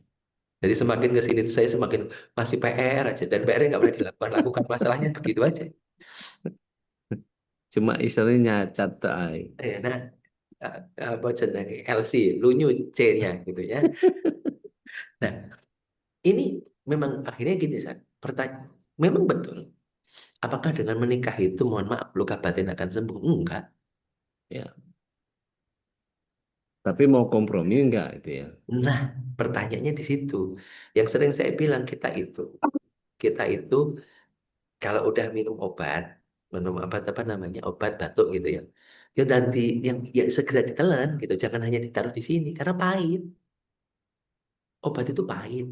jadi semakin ke sini tuh saya semakin masih PR aja dan PR nggak pernah dilakukan. Lakukan masalahnya begitu aja. Cuma istilahnya nyacat tak ay. Nah, apa jenenge LC, lunyu C-nya gitu ya. Nah, ini memang akhirnya gini, San. Pertanyaan, memang betul. Apakah dengan menikah itu, mohon maaf, luka batin akan sembuh? Enggak. Ya, Tapi mau kompromi enggak itu ya? Nah, pertanyaannya di situ. Yang sering saya bilang kita itu kalau udah minum obat apa namanya obat batuk gitu ya, ya nanti yang ya segera ditelan gitu, jangan hanya ditaruh di sini karena pahit. Obat itu pahit.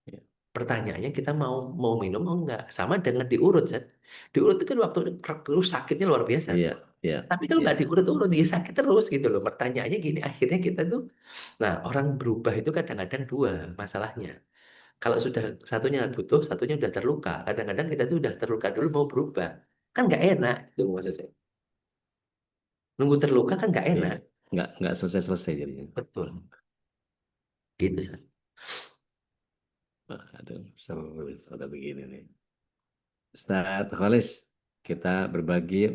Ya, Pertanyaannya kita mau mau minum mau enggak? Sama dengan diurut, Zat. Diurut itu kan waktu terus sakitnya luar biasa. iya, iya, Tapi kalau iya, nggak diurut-urut, dia sakit terus gitu loh. Pertanyaannya gini, akhirnya kita tuh, nah orang berubah itu kadang-kadang dua masalahnya. Kalau sudah satunya butuh, satunya udah terluka. Kadang-kadang kita tuh udah terluka dulu mau berubah. Kan nggak enak, itu maksud saya. Nunggu terluka kan nggak iya. enak. Nggak selesai-selesai jadinya. Betul. Gitu, Zat. Wah, aduh, seru udah begini nih. Ustaz Khalis, kita berbagi yuk.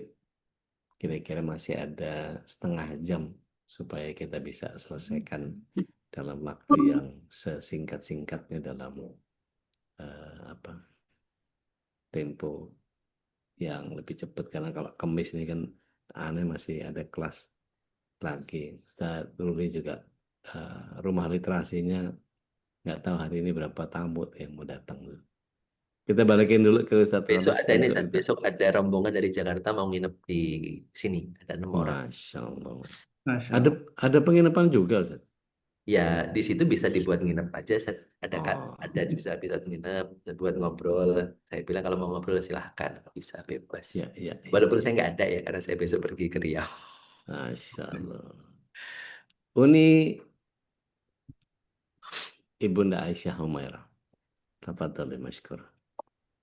Kira-kira masih ada setengah jam supaya kita bisa selesaikan dalam waktu yang sesingkat-singkatnya dalam apa tempo yang lebih cepat karena kalau Kemis ini kan aneh masih ada kelas lagi. Ustaz Ruli juga rumah literasinya nggak tahu hari ini berapa tamu yang mau datang. Kita balikin dulu ke Ustaz Besok Khalis ada ini, untuk Zat. kita. Besok ada rombongan dari Jakarta mau nginep di sini. Ada 6 orang. Masya Allah. Masya Ada Allah. ada penginapan juga Ustaz. Ya, di situ bisa dibuat nginep aja, Zat. Oh, Ada bisa bisa nginep, buat ngobrol. Saya bilang kalau mau ngobrol silahkan, bisa bebas. ya, ya, ya, Walaupun ya. saya nggak ada ya, karena saya besok pergi ke Riau. Masya Allah. Uni Ibunda Aisyah Humairah. Tafadhali masykur.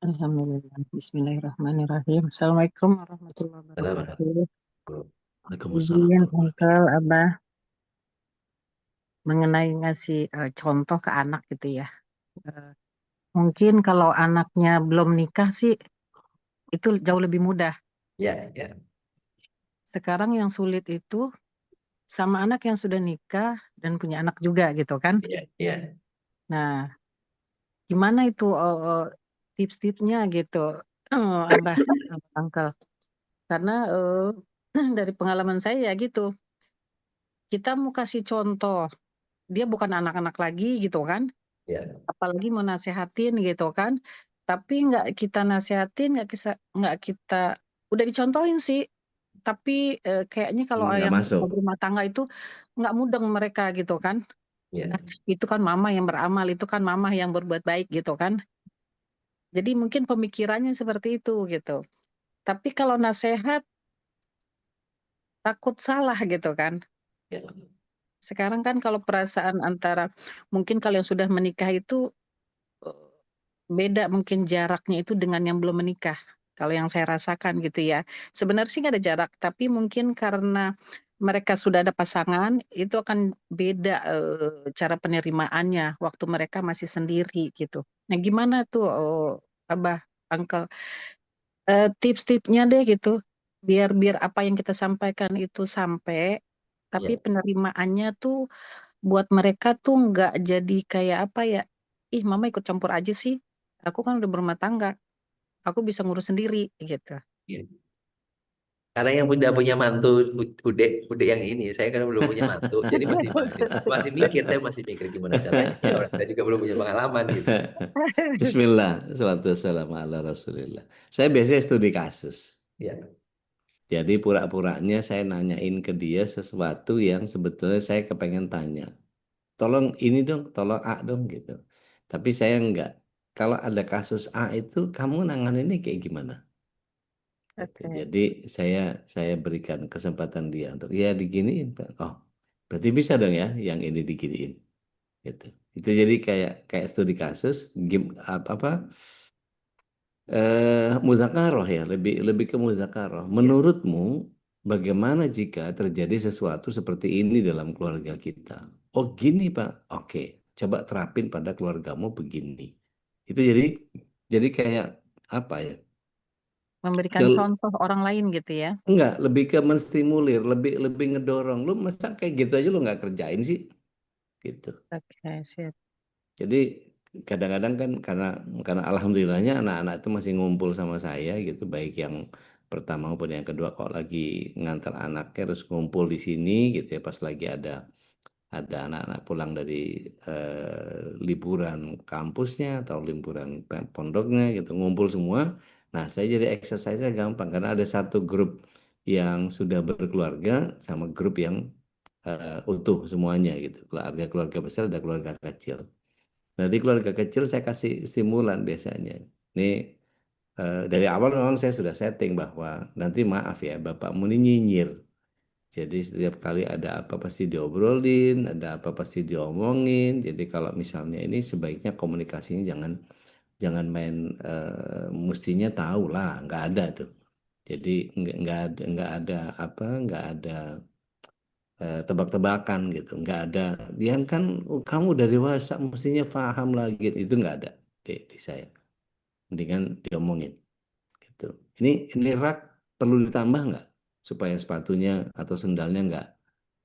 Alhamdulillah. Bismillahirrahmanirrahim. Assalamualaikum warahmatullahi Selamat. wabarakatuh. Waalaikumsalam Izin warahmatullahi wabarakatuh. Uncle Abah mengenai ngasih contoh ke anak gitu ya. Eh, Mungkin kalau anaknya belum nikah sih itu jauh lebih mudah. Ya, ya, Sekarang yang sulit itu sama anak yang sudah nikah dan punya anak juga gitu kan. ya, ya, Nah, gimana itu tips-tipsnya gitu, Abah, Uncle? Karena dari pengalaman saya ya gitu, kita mau kasih contoh, dia bukan anak-anak lagi gitu kan, ya, apalagi mau nasehatin gitu kan, tapi nggak kita nasehatin, nggak kita udah dicontohin sih, tapi kayaknya kalau Nggak yang masuk. berumah tangga itu nggak mudeng mereka gitu kan. ya, Nah, itu kan mama yang beramal, itu kan mama yang berbuat baik gitu kan. Jadi mungkin pemikirannya seperti itu gitu. Tapi kalau nasehat takut salah gitu kan. ya, Sekarang kan kalau perasaan antara mungkin kalau yang sudah menikah itu eh, beda mungkin jaraknya itu dengan yang belum menikah. Kalau yang saya rasakan gitu ya. Sebenarnya sih nggak ada jarak, tapi mungkin karena mereka sudah ada pasangan, itu akan beda cara penerimaannya waktu mereka masih sendiri gitu. Nah, gimana tuh Abah, Uncle, tips-tipsnya deh gitu, biar biar apa yang kita sampaikan itu sampai, tapi ya, penerimaannya tuh buat mereka tuh nggak jadi kayak apa ya, ih mama ikut campur aja sih, aku kan udah berumah tangga, aku bisa ngurus sendiri gitu. ya. Karena yang udah punya mantu udah yang ini, saya kan belum punya mantu, jadi masih mikir, saya masih mikir gimana caranya. Ya orang saya juga belum punya pengalaman gitu. Bismillah, salatu wassalamu ala Rasulillah. Saya biasanya studi kasus. Ya, Jadi pura-puranya saya nanyain ke dia sesuatu yang sebetulnya saya kepengen tanya. Tolong ini dong, tolong A dong gitu. Tapi saya enggak. Kalau ada kasus A itu kamu nanganinnya kayak gimana? Gitu. Oke, Jadi saya berikan kesempatan dia untuk ya diginiin. Pak. Oh, berarti bisa dong ya yang ini diginiin. Gitu. Itu jadi kayak kayak studi kasus, game apa mudzakarah ya, lebih lebih ke mudzakarah. ya, Menurutmu bagaimana jika terjadi sesuatu seperti ini dalam keluarga kita? Oh gini Pak, oke, coba terapin pada keluargamu begini. Itu jadi kayak apa ya? memberikan Ke- contoh orang lain gitu ya. enggak, lebih ke menstimulir, lebih lebih ngedorong. Lu masa kayak gitu aja lu nggak kerjain sih? Gitu. Oke, siap. Jadi kadang-kadang kan karena alhamdulillahnya anak-anak itu masih ngumpul sama saya gitu, baik yang pertama maupun yang kedua, kalau lagi ngantar anaknya terus ngumpul di sini gitu ya, pas lagi ada anak-anak pulang dari liburan kampusnya atau liburan pondoknya gitu, ngumpul semua. Nah, saya jadi exercise-nya gampang karena ada satu grup yang sudah berkeluarga sama grup yang utuh semuanya gitu. Keluarga besar, ada keluarga kecil. Nah, di keluarga kecil saya kasih stimulan biasanya. Ini dari awal memang saya sudah setting bahwa nanti maaf ya, bapakmu ini nyinyir. Jadi setiap kali ada apa pasti diobrolin, ada apa pasti diomongin. Jadi kalau misalnya ini sebaiknya komunikasinya jangan main mestinya tahu lah, nggak ada tuh. Jadi nggak ada apa, nggak ada tebak-tebakan gitu, nggak ada. Dia kan kamu udah dewasa mestinya paham lagi gitu. Itu nggak ada di saya. Mendingan diomongin gitu. Ini rak perlu ditambah nggak supaya sepatunya atau sendalnya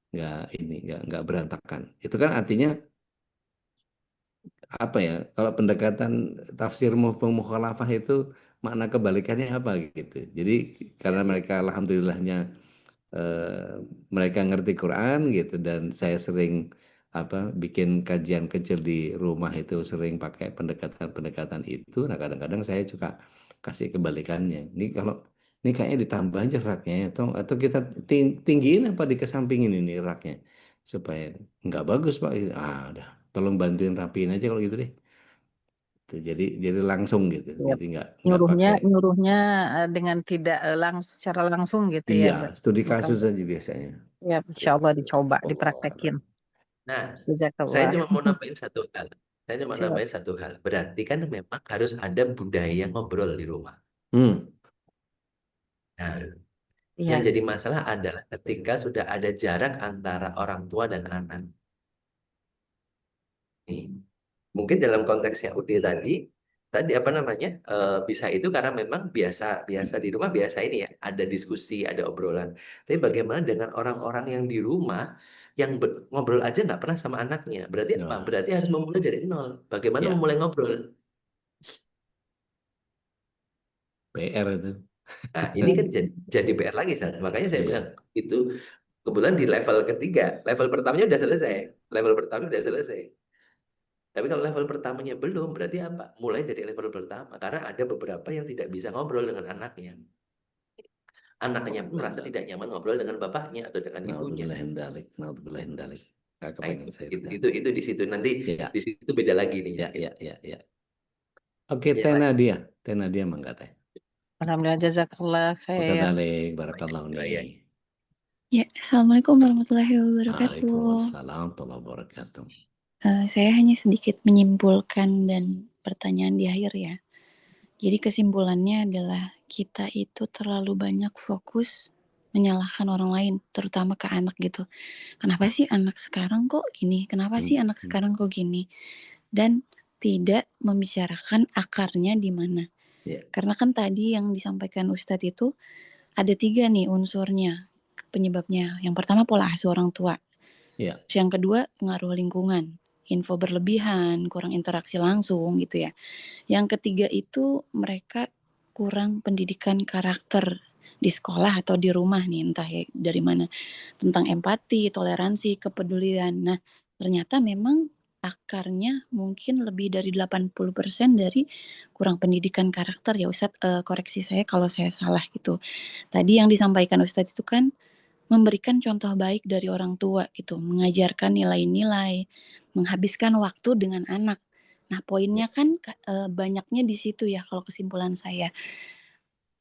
nggak berantakan. Itu kan artinya apa ya? Kalau pendekatan tafsir mukhalafah itu makna kebalikannya apa gitu. Jadi Ya, karena ya. mereka alhamdulillahnya mereka ngerti Quran gitu, dan saya sering apa bikin kajian kecil di rumah itu sering pakai pendekatan-pendekatan itu. Nah, kadang-kadang saya juga kasih kebalikannya. Ini kayaknya ditambah aja raknya ya, atau kita tinggiin apa dikesampingin ini raknya supaya nggak bagus Pak. Udah tolong bantuin rapiin aja kalau gitu deh. Tuh, jadi langsung gitu. Ya, Jadi nggak nyuruhnya pakai. nyuruhnya dengan tidak secara langsung gitu ya, Iya, studi bukan. kasus aja biasanya. Ya, insya Allah Gitu. dicoba, Allah dipraktekin. Nah, saya Jazakallah. cuma mau nambahin satu hal. Saya cuma Siap. nambahin satu hal. Berarti kan memang harus ada budaya ngobrol di rumah. Hmm. Nah, yang Iya, jadi masalah adalah ketika sudah ada jarak antara orang tua dan anak. Nih, mungkin dalam konteksnya Ude tadi apa namanya, bisa itu karena memang biasa biasa di rumah biasa ini ya, ada diskusi, ada obrolan. Tapi bagaimana dengan orang-orang yang di rumah yang ngobrol aja nggak pernah sama anaknya? Berarti apa? Ya, Berarti harus memulai dari nol. Bagaimana ya, memulai ngobrol? PR itu. Nah, ini kan jadi PR lagi, San. Makanya saya bilang Iya. itu kebetulan di level ketiga, level pertamanya udah selesai, level pertama udah selesai. Tapi kalau level pertamanya belum, berarti apa? Mulai dari level pertama, karena ada beberapa yang tidak bisa ngobrol dengan anaknya. Anaknya pun merasa tidak nyaman ngobrol dengan bapaknya atau dengan ibunya. Naudzubillah dalik, naudzubillah dalik. Gak Nah, kepengen saya itu, bilang. itu, itu di situ nanti Ya, di situ beda lagi nih ya, mungkin. ya, ya, ya. Oke, Ya, Teh Pak. Nadia. Teh Nadia mangga teh. Alhamdulillah, jazakallah Maka khair. dalik, barakallahu Oh, ya. nih. Ya, Assalamualaikum warahmatullahi wabarakatuh. Waalaikumsalam warahmatullahi wabarakatuh. Saya hanya sedikit menyimpulkan dan pertanyaan di akhir ya. Jadi kesimpulannya adalah kita itu terlalu banyak fokus menyalahkan orang lain, terutama ke anak gitu. Kenapa sih anak sekarang kok gini? Kenapa sih anak sekarang kok gini? Dan tidak membicarakan akarnya di mana. Ya, Karena kan tadi yang disampaikan Ustadz itu ada 3 nih unsurnya penyebabnya. Yang pertama pola asuh orang tua. ya, Terus yang kedua pengaruh lingkungan. Info berlebihan, kurang interaksi langsung gitu ya. Yang ketiga itu mereka kurang pendidikan karakter di sekolah atau di rumah nih, entah ya dari mana. Tentang empati, toleransi, kepedulian. Nah, ternyata memang akarnya mungkin lebih dari 80% dari kurang pendidikan karakter ya Ustadz, koreksi saya kalau saya salah gitu. Tadi yang disampaikan Ustadz itu kan memberikan contoh baik dari orang tua gitu, mengajarkan nilai-nilai, menghabiskan waktu dengan anak. Nah, poinnya kan banyaknya di situ ya kalau kesimpulan saya.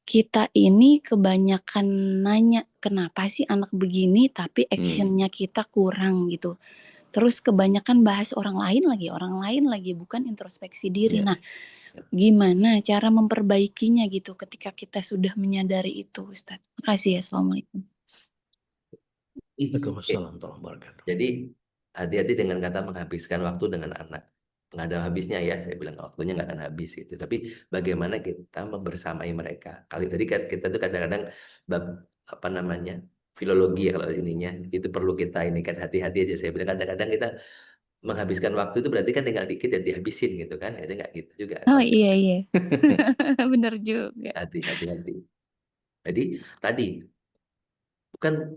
Kita ini kebanyakan nanya, kenapa sih anak begini, tapi actionnya kita kurang gitu. Terus kebanyakan bahas orang lain lagi, bukan introspeksi diri. ya. Nah, gimana cara memperbaikinya gitu ketika kita sudah menyadari itu, Ustadz? Makasih ya, Assalamualaikum. Oke. Waalaikumsalam warahmatullahi wabarakatuh. Jadi hati-hati dengan kata menghabiskan waktu dengan anak. Nggak ada habisnya ya, saya bilang waktunya nggak akan habis itu. Tapi bagaimana kita membersamai mereka. Kali tadi kan kita tuh kadang-kadang apa namanya filologi ya kalau ininya itu perlu kita ini kan hati-hati aja. Saya bilang kadang-kadang kita menghabiskan waktu itu berarti kan tinggal dikit dan dihabisin gitu kan. Itu nggak gitu juga Oh konsepnya. iya, bener juga. Hati-hati. Jadi tadi bukan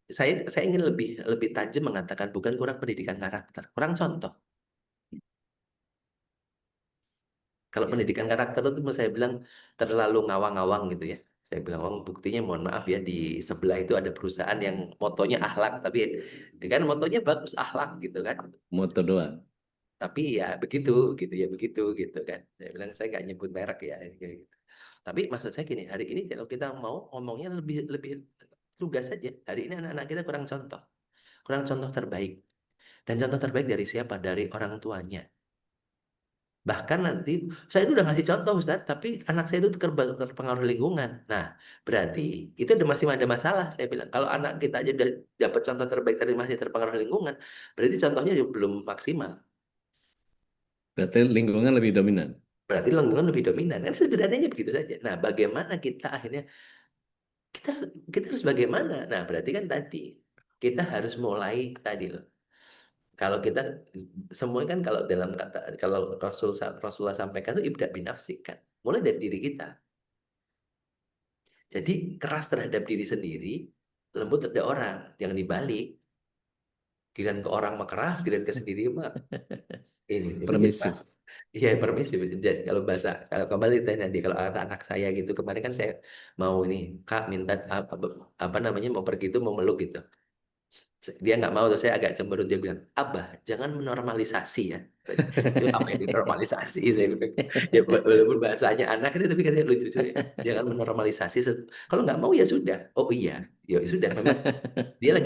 saya ingin lebih tajam mengatakan bukan kurang pendidikan karakter, kurang contoh. Kalau pendidikan karakter itu saya bilang terlalu ngawang-ngawang gitu ya. Saya bilang, oh buktinya mohon maaf ya di sebelah itu ada perusahaan yang motonya akhlak, tapi kan motonya bagus akhlak gitu kan. Moto doang. Tapi ya begitu gitu ya begitu gitu kan. Saya bilang saya nggak nyebut merek ya kayak gitu. Tapi maksud saya gini, hari ini kalau kita mau ngomongnya lebih lebih tugas saja. Hari ini anak-anak kita kurang contoh terbaik. Dan contoh terbaik dari siapa? Dari orang tuanya. Bahkan nanti, saya itu udah ngasih contoh Ustaz, tapi anak saya itu terpengaruh lingkungan. Nah, berarti itu masih ada masalah. Saya bilang, kalau anak kita aja udah dapat contoh terbaik tapi masih terpengaruh lingkungan, berarti contohnya juga belum maksimal. Berarti lingkungan lebih dominan. Berarti lingkungan lebih dominan. Kan sederhananya begitu saja. Nah, bagaimana kita akhirnya, kita kita harus bagaimana? Nah, berarti kan tadi, kita harus mulai tadi loh. Kalau kita semua kan kalau dalam kata kalau Rasulullah sampaikan itu ibda binafsik kan, mulai dari diri kita. Jadi keras terhadap diri sendiri, lembut terhadap orang, jangan dibalik. Giliran ke orang mah keras, giliran ke sendiri mah ini. Permisif. Iya permisi. Jadi kalau kalau kembali tanya nanti kalau anak saya gitu kemarin kan saya mau ini Kak minta apa namanya mau pergi itu mau meluk gitu. Dia nggak mau, terus saya agak cemberut, dia bilang Abah jangan menormalisasi ya. Itu apa yang dinormalisasi, saya bilang ya walaupun bahasanya anak itu tapi katanya lucu juga ya. Jangan menormalisasi kalau nggak mau ya sudah, oh iya ya sudah, memang dia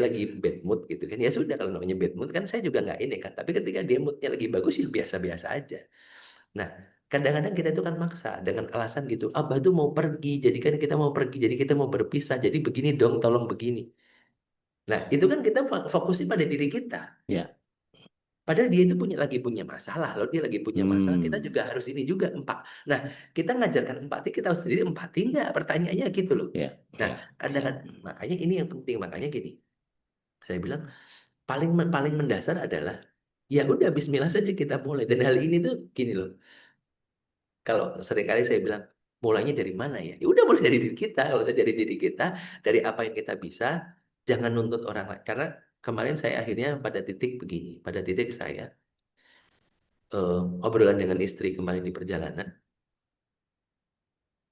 lagi bad mood gitu kan, ya sudah kalau namanya bad mood kan saya juga nggak ini kan, tapi ketika dia moodnya lagi bagus ya biasa-biasa aja. Nah, kadang-kadang kita itu kan maksa dengan alasan gitu, Abah tuh mau pergi, jadi kan kita mau pergi, jadi kita mau berpisah, jadi begini dong, tolong begini. Nah, itu kan kita fokusnya pada diri kita. Ya. Padahal dia itu lagi punya masalah loh, dia lagi punya masalah. Kita juga harus ini juga empat. Nah, kita ngajarkan empati, kita harus sendiri empati nggak? Pertanyaannya gitu loh. Ya. Nah, kadang-kadang makanya ini yang penting, makanya gini. Saya bilang paling paling mendasar adalah ya udah Bismillah saja kita mulai. Dan hal ini tuh gini loh. Kalau seringkali saya bilang mulainya dari mana ya? Ya udah mulai dari diri kita. Kalau saya dari diri kita, dari apa yang kita bisa, jangan nuntut orang lain. Karena kemarin saya akhirnya pada titik begini, pada titik saya obrolan dengan istri kemarin di perjalanan,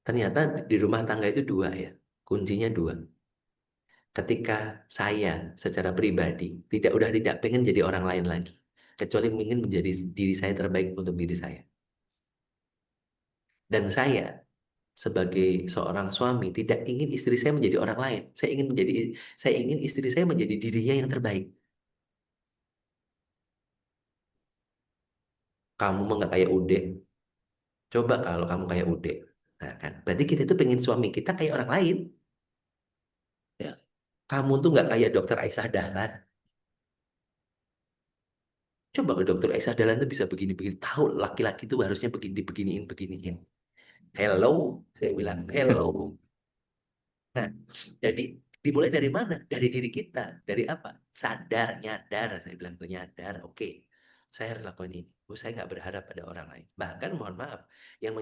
ternyata di rumah tangga itu dua ya, kuncinya dua. Ketika saya secara pribadi tidak pengen jadi orang lain lagi, kecuali ingin menjadi diri saya terbaik untuk diri saya. Dan saya sebagai seorang suami tidak ingin istri saya menjadi orang lain. Saya ingin istri saya menjadi dirinya yang terbaik. Kamu mah nggak kayak Ude. Coba kalau kamu kayak Ude. Nah kan, berarti kita itu pengen suami kita kayak orang lain. Ya. Kamu tuh nggak kayak dokter Aisyah Dahlan. Coba ke dokter Aisyah Dahlan tuh bisa begini-begini. Tahu laki-laki itu harusnya beginiin. Hello, saya bilang hello. Nah, jadi dimulai dari mana? Dari diri kita. Dari apa? Sadar, nyadar. Saya bilang tuh nyadar. Oke, saya harus lakukan ini. Oh, saya nggak berharap pada orang lain. Bahkan mohon maaf, yang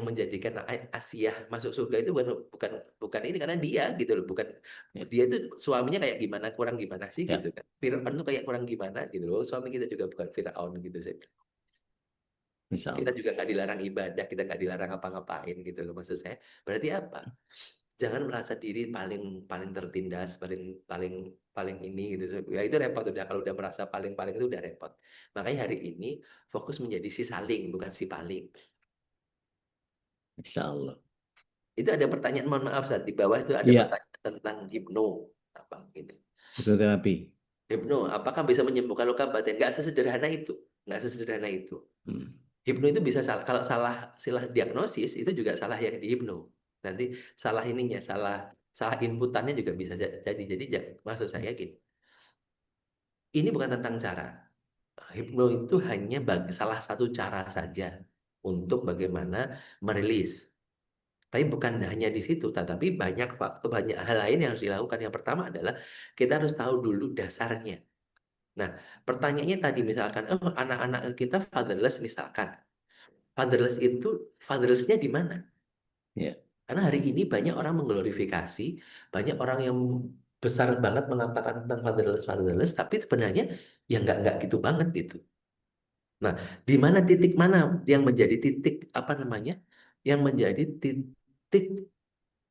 menjadikan Asia masuk surga itu bukan bukan ini karena dia gitu loh, bukan dia itu suaminya kayak gimana kurang gimana sih Ya. gitu kan. Fir'aun tuh kayak kurang gimana gitu loh. Suami kita juga bukan Fir'aun gitu saya bilang. Insya Kita Allah. juga nggak dilarang ibadah, kita nggak dilarang apa-ngapain gitu loh maksud saya. Berarti apa? Jangan merasa diri paling paling tertindas, paling paling paling ini gitu. Ya itu repot udah kalau udah merasa paling-paling itu udah repot. Makanya hari ini fokus menjadi si saling bukan si paling. Insya Allah. Itu ada pertanyaan, mohon maaf saat di bawah itu ada Iya. pertanyaan tentang hipno apa gitu. Hipnoterapi. Hipno apakah bisa menyembuhkan luka batin? Nggak sesederhana itu. Nggak sesederhana itu. Hipno itu bisa salah, kalau salah diagnosis itu juga salah yang di hipno. Nanti salah ininya, salah inputannya juga bisa jadi. Jadi maksud saya gini. Ini bukan tentang cara. Hipno itu hanya salah satu cara saja untuk bagaimana merilis. Tapi bukan hanya di situ, tetapi banyak hal lain yang harus dilakukan. Yang pertama adalah kita harus tahu dulu dasarnya. Nah, pertanyaannya tadi misalkan, oh anak-anak kita fatherless misalkan. Fatherless itu, fatherlessnya di mana? Ya. Karena hari ini banyak orang mengglorifikasi, banyak orang yang besar banget mengatakan tentang fatherless, tapi sebenarnya ya nggak gitu banget gitu. Nah, di mana titik mana yang menjadi titik apa namanya, yang menjadi titik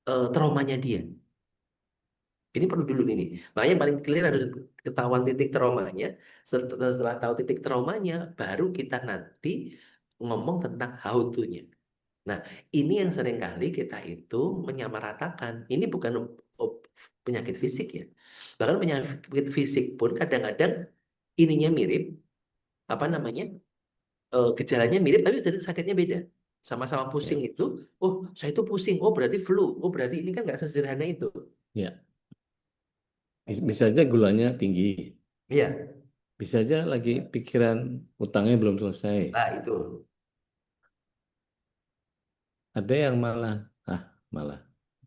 traumanya dia? Ini perlu dulu ini. Makanya yang paling clear harus ketahuan titik traumanya. Setelah tahu titik traumanya, baru kita nanti ngomong tentang how to-nya. Nah, ini yang seringkali kita itu menyamaratakan. Ini bukan penyakit fisik ya. Bahkan penyakit fisik pun kadang-kadang ininya mirip, apa namanya, gejalanya mirip, tapi sakitnya beda. Sama-sama Ya, pusing itu, oh saya itu pusing, oh berarti flu, oh berarti ini kan nggak sesederhana itu. ya. Bisa aja gulanya tinggi, Iya, bisa aja lagi pikiran utangnya belum selesai. nah itu. Ada yang malah,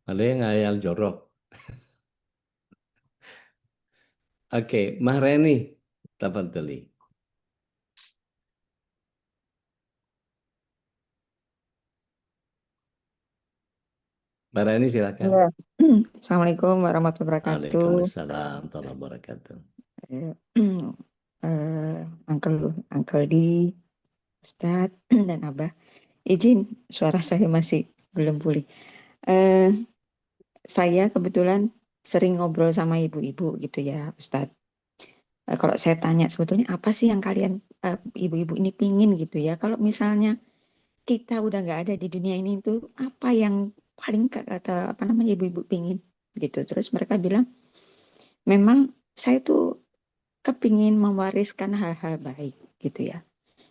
ada yang ngayal jorok. Oke, Mahreni, tafadhali. Mahreni silakan. Ya. Assalamualaikum warahmatullahi wabarakatuh. Waalaikumsalam warahmatullahi wabarakatuh. Uncle di Ustadz dan Abah. Izin, suara saya masih belum pulih. Eh, saya kebetulan sering ngobrol sama ibu-ibu gitu ya, Ustadz. Kalau saya tanya sebetulnya apa sih yang kalian ibu-ibu ini pingin gitu ya? Kalau misalnya kita udah nggak ada di dunia ini itu apa yang paling kata apa namanya ibu-ibu pingin gitu. Terus mereka bilang memang saya tuh kepingin mewariskan hal-hal baik gitu ya.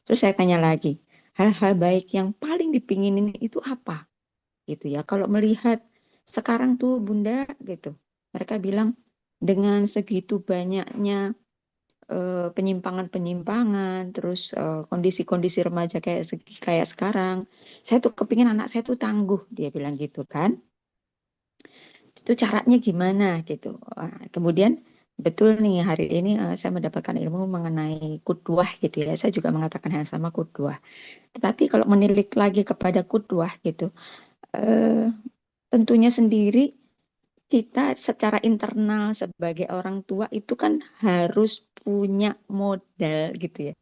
Terus saya tanya lagi, hal-hal baik yang paling dipinginin itu apa gitu ya. Kalau melihat sekarang tuh Bunda gitu, mereka bilang dengan segitu banyaknya penyimpangan-penyimpangan, terus kondisi-kondisi remaja kayak sekarang, saya tuh kepingin anak saya tuh tangguh, dia bilang gitu kan. Itu caranya gimana gitu. Kemudian betul nih hari ini saya mendapatkan ilmu mengenai kudwah gitu ya. Saya juga mengatakan yang sama kudwah. Tetapi kalau menilik lagi kepada kudwah gitu, tentunya sendiri kita secara internal sebagai orang tua itu kan harus punya modal gitu ya.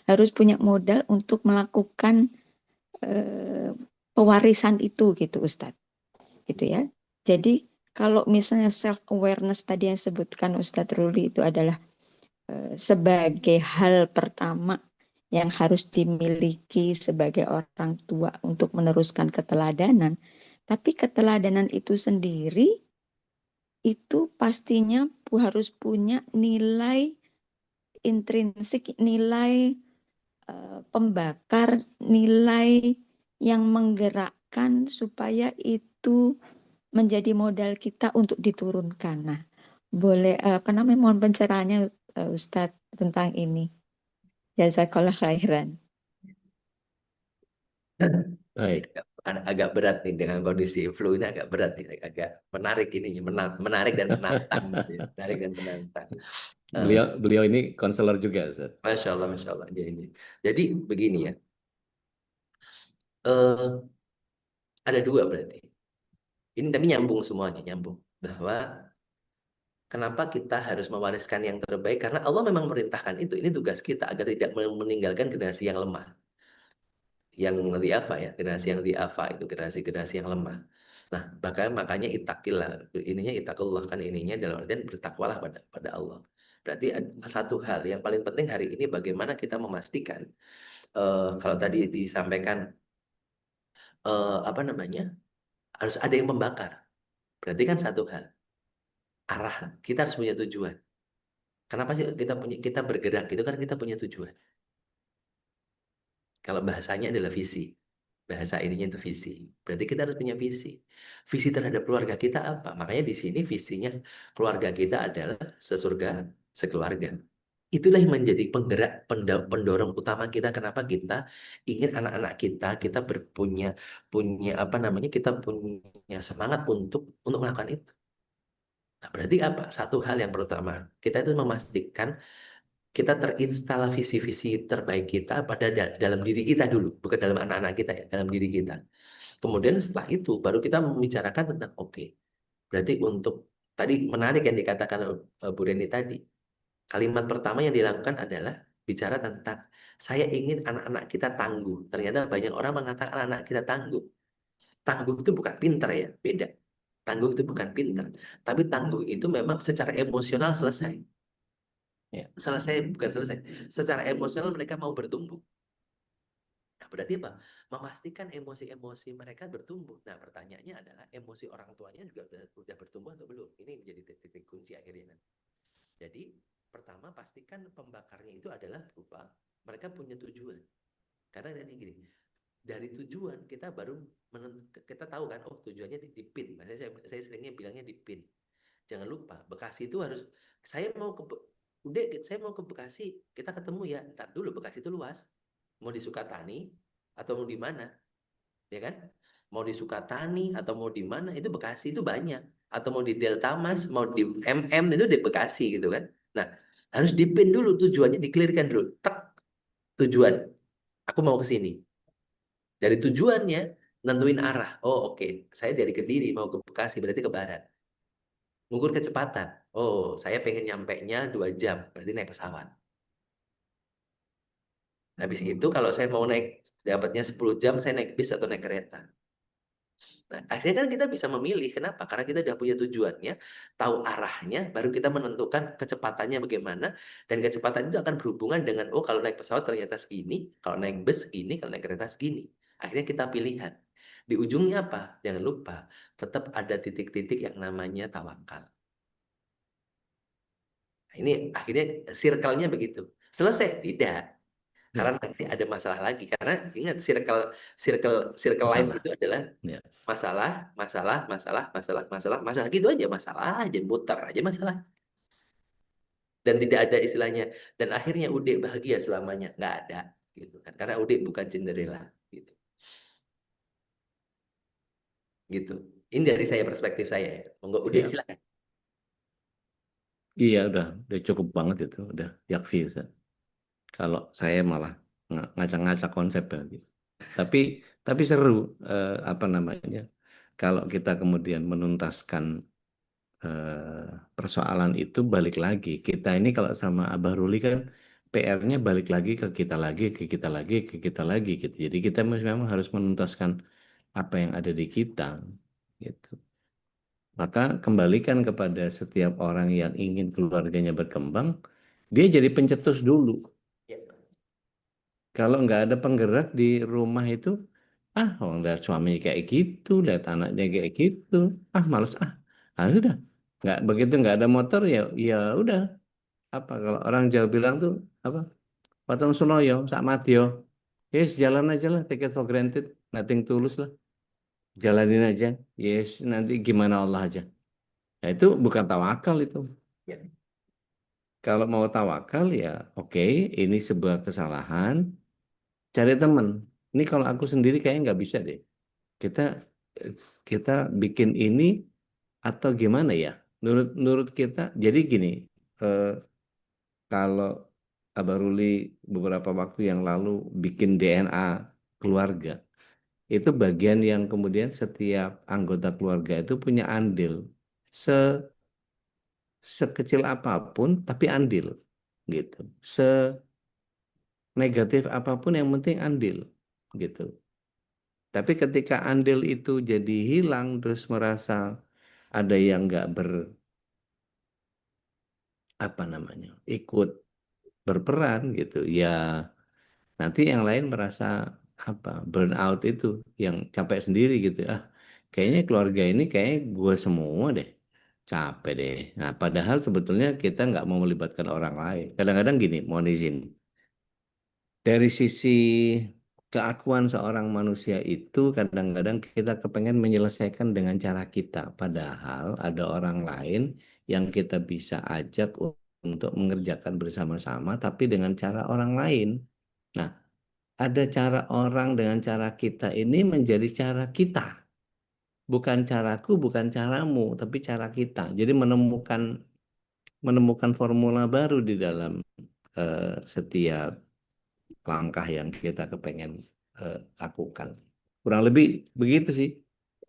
Harus punya modal untuk melakukan pewarisan itu gitu Ustadz. Gitu ya. Jadi kalau misalnya self awareness tadi yang sebutkan Ustadz Ruli itu adalah sebagai hal pertama yang harus dimiliki sebagai orang tua untuk meneruskan keteladanan. Tapi keteladanan itu sendiri itu pastinya harus punya nilai intrinsik, nilai pembakar, nilai yang menggerakkan supaya itu menjadi modal kita untuk diturunkan. Nah, boleh apa namanya mohon pencerahannya Ustadz tentang ini. Jazakallah khairan. Baik. Agak berat nih dengan kondisi flu ini, agak berat nih, agak menarik ini, menarik dan menantang, gitu ya. Menarik dan menantang. Beliau ini konselor juga, Ustaz. Masya Allah dia ini. Jadi begini ya, eh, ada dua berarti. Ini tapi nyambung semuanya, nyambung bahwa kenapa kita harus mewariskan yang terbaik, karena Allah memang merintahkan itu. Ini tugas kita agar tidak meninggalkan generasi yang lemah, yang dhiafa ya, generasi yang dhiafa itu generasi yang lemah. Nah, makanya itakillah, ininya itakullah kan ininya dalam artian bertakwalah pada Allah. Berarti satu hal yang paling penting hari ini bagaimana kita memastikan kalau tadi disampaikan apa namanya, harus ada yang membakar. Berarti kan satu hal, arah kita harus punya tujuan. Kenapa sih kita bergerak itu kan kita punya tujuan. Kalau bahasanya adalah visi. Bahasa ininya itu visi. Berarti kita harus punya visi. Visi terhadap keluarga kita apa? Makanya di sini visinya keluarga kita adalah sesurga, sekeluarga. Itulah yang menjadi penggerak, pendorong utama kita. Kenapa kita ingin anak-anak kita punya apa namanya? Kita punya semangat untuk melakukan itu. Nah, berarti apa? Satu hal yang pertama, kita itu memastikan kita terinstal visi-visi terbaik kita dalam diri kita dulu, bukan dalam anak-anak kita ya, dalam diri kita. Kemudian setelah itu baru kita membicarakan tentang oke, berarti untuk tadi menarik yang dikatakan Bu Reni tadi. Kalimat pertama yang dilakukan adalah bicara tentang saya ingin anak-anak kita tangguh. Ternyata banyak orang mengatakan anak-anak kita tangguh. Tangguh itu bukan pinter ya, beda. Tangguh itu bukan pinter, tapi tangguh itu memang secara emosional selesai. Ya, selesai bukan selesai. Secara emosional mereka mau bertumbuh. Nah, berarti apa? Memastikan emosi-emosi mereka bertumbuh. Nah, pertanyaannya adalah emosi orang tuanya juga sudah bertumbuh atau belum? Ini menjadi titik kunci akhirnya. Jadi, pertama pastikan pembakarnya itu adalah berupa mereka punya tujuan. Karena dari tujuan kita baru kita tahu kan, oh tujuannya di PIN. Maksudnya saya seringnya bilangnya di PIN. Jangan lupa, Bekasi itu harus, saya mau ke saya mau ke Bekasi, kita ketemu ya. Ntar dulu, Bekasi itu luas. Mau di Sukatani atau mau di mana, ya kan? Mau di Sukatani atau mau di mana, itu Bekasi itu banyak. Atau mau di Delta Mas, mau di MM, itu di Bekasi gitu kan. Nah, harus dipin dulu tujuannya, dikelirkan dulu. Tek, tujuan. Aku mau ke sini. Dari tujuannya, nentuin arah. Oh oke, saya dari Kediri mau ke Bekasi, berarti ke barat. Ngukur kecepatan. Oh, saya pengen nyampenya 2 jam, berarti naik pesawat. Habis itu kalau saya mau naik, dapatnya 10 jam, saya naik bis atau naik kereta. Nah, akhirnya kan kita bisa memilih. Kenapa? Karena kita udah punya tujuannya, tahu arahnya, baru kita menentukan kecepatannya bagaimana, dan kecepatan itu akan berhubungan dengan, oh kalau naik pesawat ternyata segini, kalau naik bus segini, kalau naik kereta segini. Akhirnya kita pilihan. Di ujungnya apa? Jangan lupa, tetap ada titik-titik yang namanya tawakal. Nah, ini akhirnya circle-nya begitu. Selesai? Tidak. Karena nanti ada masalah lagi. Karena ingat circle life Masalah. itu adalah Ya. masalah gitu aja, masalah aja, muter aja masalah. Dan tidak ada istilahnya, dan akhirnya Udik bahagia selamanya, nggak ada gitu kan. Karena Udik bukan Cinderella gitu. Gitu. Ini dari saya, perspektif saya ya. Monggo Udik, Siap. silakan. Iya udah cukup banget itu, udah yakfi Ustaz. Kalau saya malah ngacak-ngacak konsep berarti. Tapi seru apa namanya? Kalau kita kemudian menuntaskan persoalan itu, balik lagi. Kita ini kalau sama Abah Ruli kan PR-nya balik lagi ke kita lagi, ke kita lagi, ke kita lagi gitu. Jadi kita memang harus menuntaskan apa yang ada di kita gitu. Maka kembalikan kepada setiap orang yang ingin keluarganya berkembang, dia jadi pencetus dulu. Ya. Kalau nggak ada penggerak di rumah itu, orang lihat suaminya kayak gitu, lihat anaknya kayak gitu, males udah, nggak begitu, nggak ada motor ya, ya udah. Apa kalau orang Jawa bilang tuh apa? Patong Sunoyo, sak matio, yes jalan aja lah, take it for granted, nothing tulus lah, jalanin aja, yes nanti gimana Allah aja. Nah itu bukan tawakal itu. Ya. Kalau mau tawakal ya oke, ini sebuah kesalahan, cari teman. Ini kalau aku sendiri kayaknya nggak bisa deh. Kita kita bikin ini atau gimana ya? Menurut kita, jadi gini, eh, kalau Abah Ruli beberapa waktu yang lalu bikin DNA keluarga, itu bagian yang kemudian setiap anggota keluarga itu punya andil. Se Sekecil apapun tapi andil gitu. Senegatif apapun yang penting andil gitu. Tapi ketika andil itu jadi hilang terus merasa ada yang nggak ikut berperan gitu ya, nanti yang lain merasa burn out, itu yang capek sendiri gitu. Kayaknya keluarga ini kayak gue semua deh, capek deh. Nah padahal sebetulnya kita nggak mau melibatkan orang lain. Kadang-kadang gini, mohon izin, dari sisi keakuan seorang manusia itu kadang-kadang kita kepengen menyelesaikan dengan cara kita, padahal ada orang lain yang kita bisa ajak untuk mengerjakan bersama-sama tapi dengan cara orang lain. Nah, ada cara orang dengan cara kita ini menjadi cara kita, bukan caraku, bukan caramu, tapi cara kita. Jadi menemukan formula baru di dalam setiap langkah yang kita kepengen lakukan. Kurang lebih begitu sih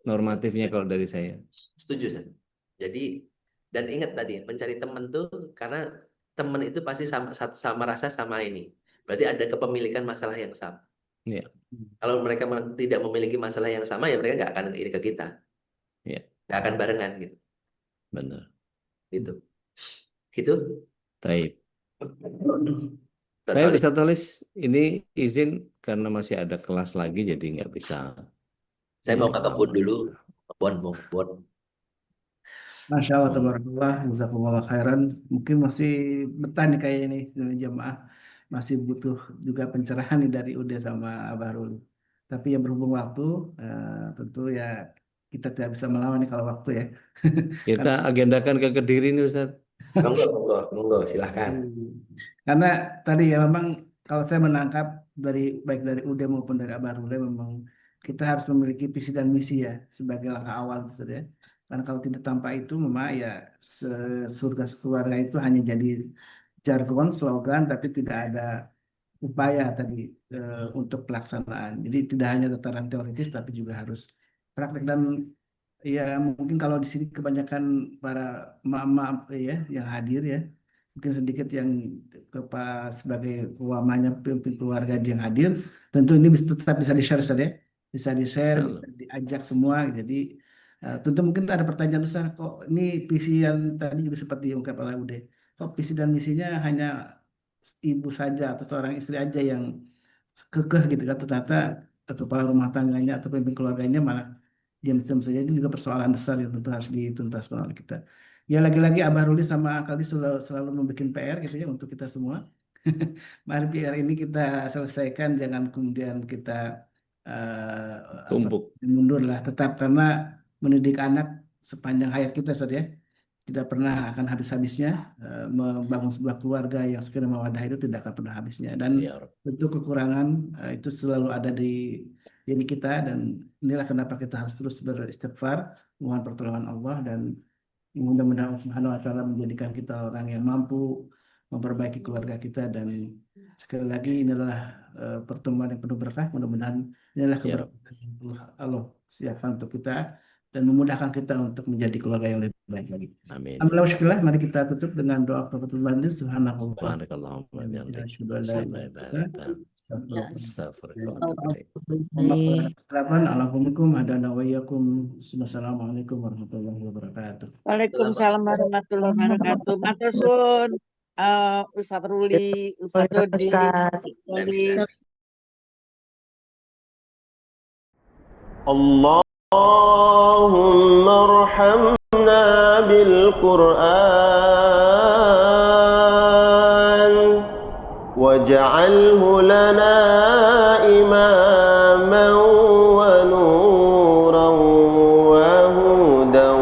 normatifnya kalau dari saya. Setuju, San. Jadi, dan ingat tadi, mencari teman tuh karena teman itu pasti sama rasa sama ini. Berarti ada kepemilikan masalah yang sama. Iya. Kalau mereka tidak memiliki masalah yang sama, ya mereka nggak akan ini ke kita. Iya. Nggak akan barengan gitu. Benar. Gitu. Gitu. Baik. Ustaz Baik Tolik. Ustaz Tolis, ini izin karena masih ada kelas lagi jadi nggak bisa. Saya mau ke kebun dulu. Kebun. Masya Allah, tabarakallah, jazakumullah khairan. Mungkin masih betah nih kayaknya nih jamaah. Masih butuh juga pencerahan nih dari Ude sama Abah Ruli. Tapi yang berhubung waktu, tentu ya kita tidak bisa melawan nih kalau waktu ya. Kita agendakan ke Kediri nih Ustaz. Monggo, silahkan. Karena tadi ya memang kalau saya menangkap baik dari Ude maupun dari Abah Ruli, memang kita harus memiliki visi dan misi ya sebagai langkah awal itu saja. Karena kalau tidak tanpa itu memang ya surga keluarga itu hanya jadi jargon, slogan, tapi tidak ada upaya tadi untuk pelaksanaan. Jadi tidak hanya tataran teoritis, tapi juga harus praktek. Dan ya mungkin kalau di sini kebanyakan para emak-emak ya yang hadir ya, mungkin sedikit yang sebagai uamanya pemimpin keluarga yang hadir, tentu ini tetap bisa di-share saja, bisa di-share, Insya bisa Allah. diajak semua. Jadi tentu mungkin ada pertanyaan besar, kok ini visi yang tadi juga sempat diungkap oleh Ude, kok visi dan misinya hanya ibu saja atau seorang istri aja yang kekeh gitu kan, ternyata kepala rumah tangganya atau pemimpin keluarganya malah diam-diam saja. Itu juga persoalan besar yang tentu harus dituntaskan oleh kita. Ya lagi-lagi Abah Ruli sama Akali selalu membuat PR gitu ya untuk kita semua. Mari PR ini kita selesaikan, jangan kemudian kita Tumpuk. mundur lah. Tetap, karena mendidik anak sepanjang hayat kita saja tidak pernah akan habis-habisnya. Membangun sebuah keluarga yang sekiranya mawadah itu tidak akan pernah habisnya. Dan Ya Rabb. tentu kekurangan itu selalu ada di diri kita, dan inilah kenapa kita harus terus beristighfar, mohon pertolongan Allah, dan mudah-mudahan Allah Subhanahu wa taala menjadikan kita orang yang mampu memperbaiki keluarga kita. Dan sekali lagi inilah pertemuan yang penuh berkah. Mudah-mudahan inilah Ya Rabb. keberkahan yang Allah siapkan untuk kita dan memudahkan kita untuk menjadi keluarga yang lebih baik lagi. Amin. Alhamdulillah, syukurlah. Mari kita tutup dengan doa kafaratul majlis. Subhanallah. Subhanakallahumma wa bihamdik. Asyhadu an la ilaha illa anta, astaghfirullah wa atubu ilaik. Assalamualaikum warahmatullahi wabarakatuh. Waalaikumsalam warahmatullahi wabarakatuh. Matur suwun, Ustaz Ruli, Ustaz Dodi, Tolis. Allahumma arhamna bil Qur'an waj'alhu lana imaman wa nuran wa hudan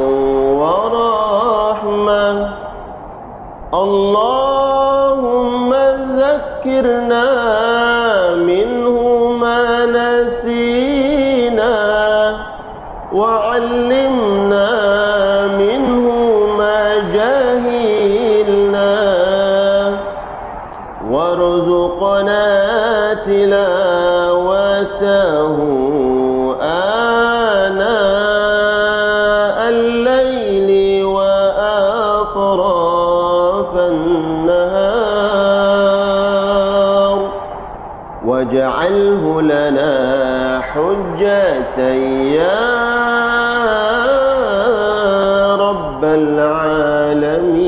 wa rahmah. Allahumma zakkirna minhu ma nasina وعلمنا منه ما جهلنا وارزقنا تلاوته آناء الليل وأطراف النهار واجعله لنا حجة يا رب العالمين.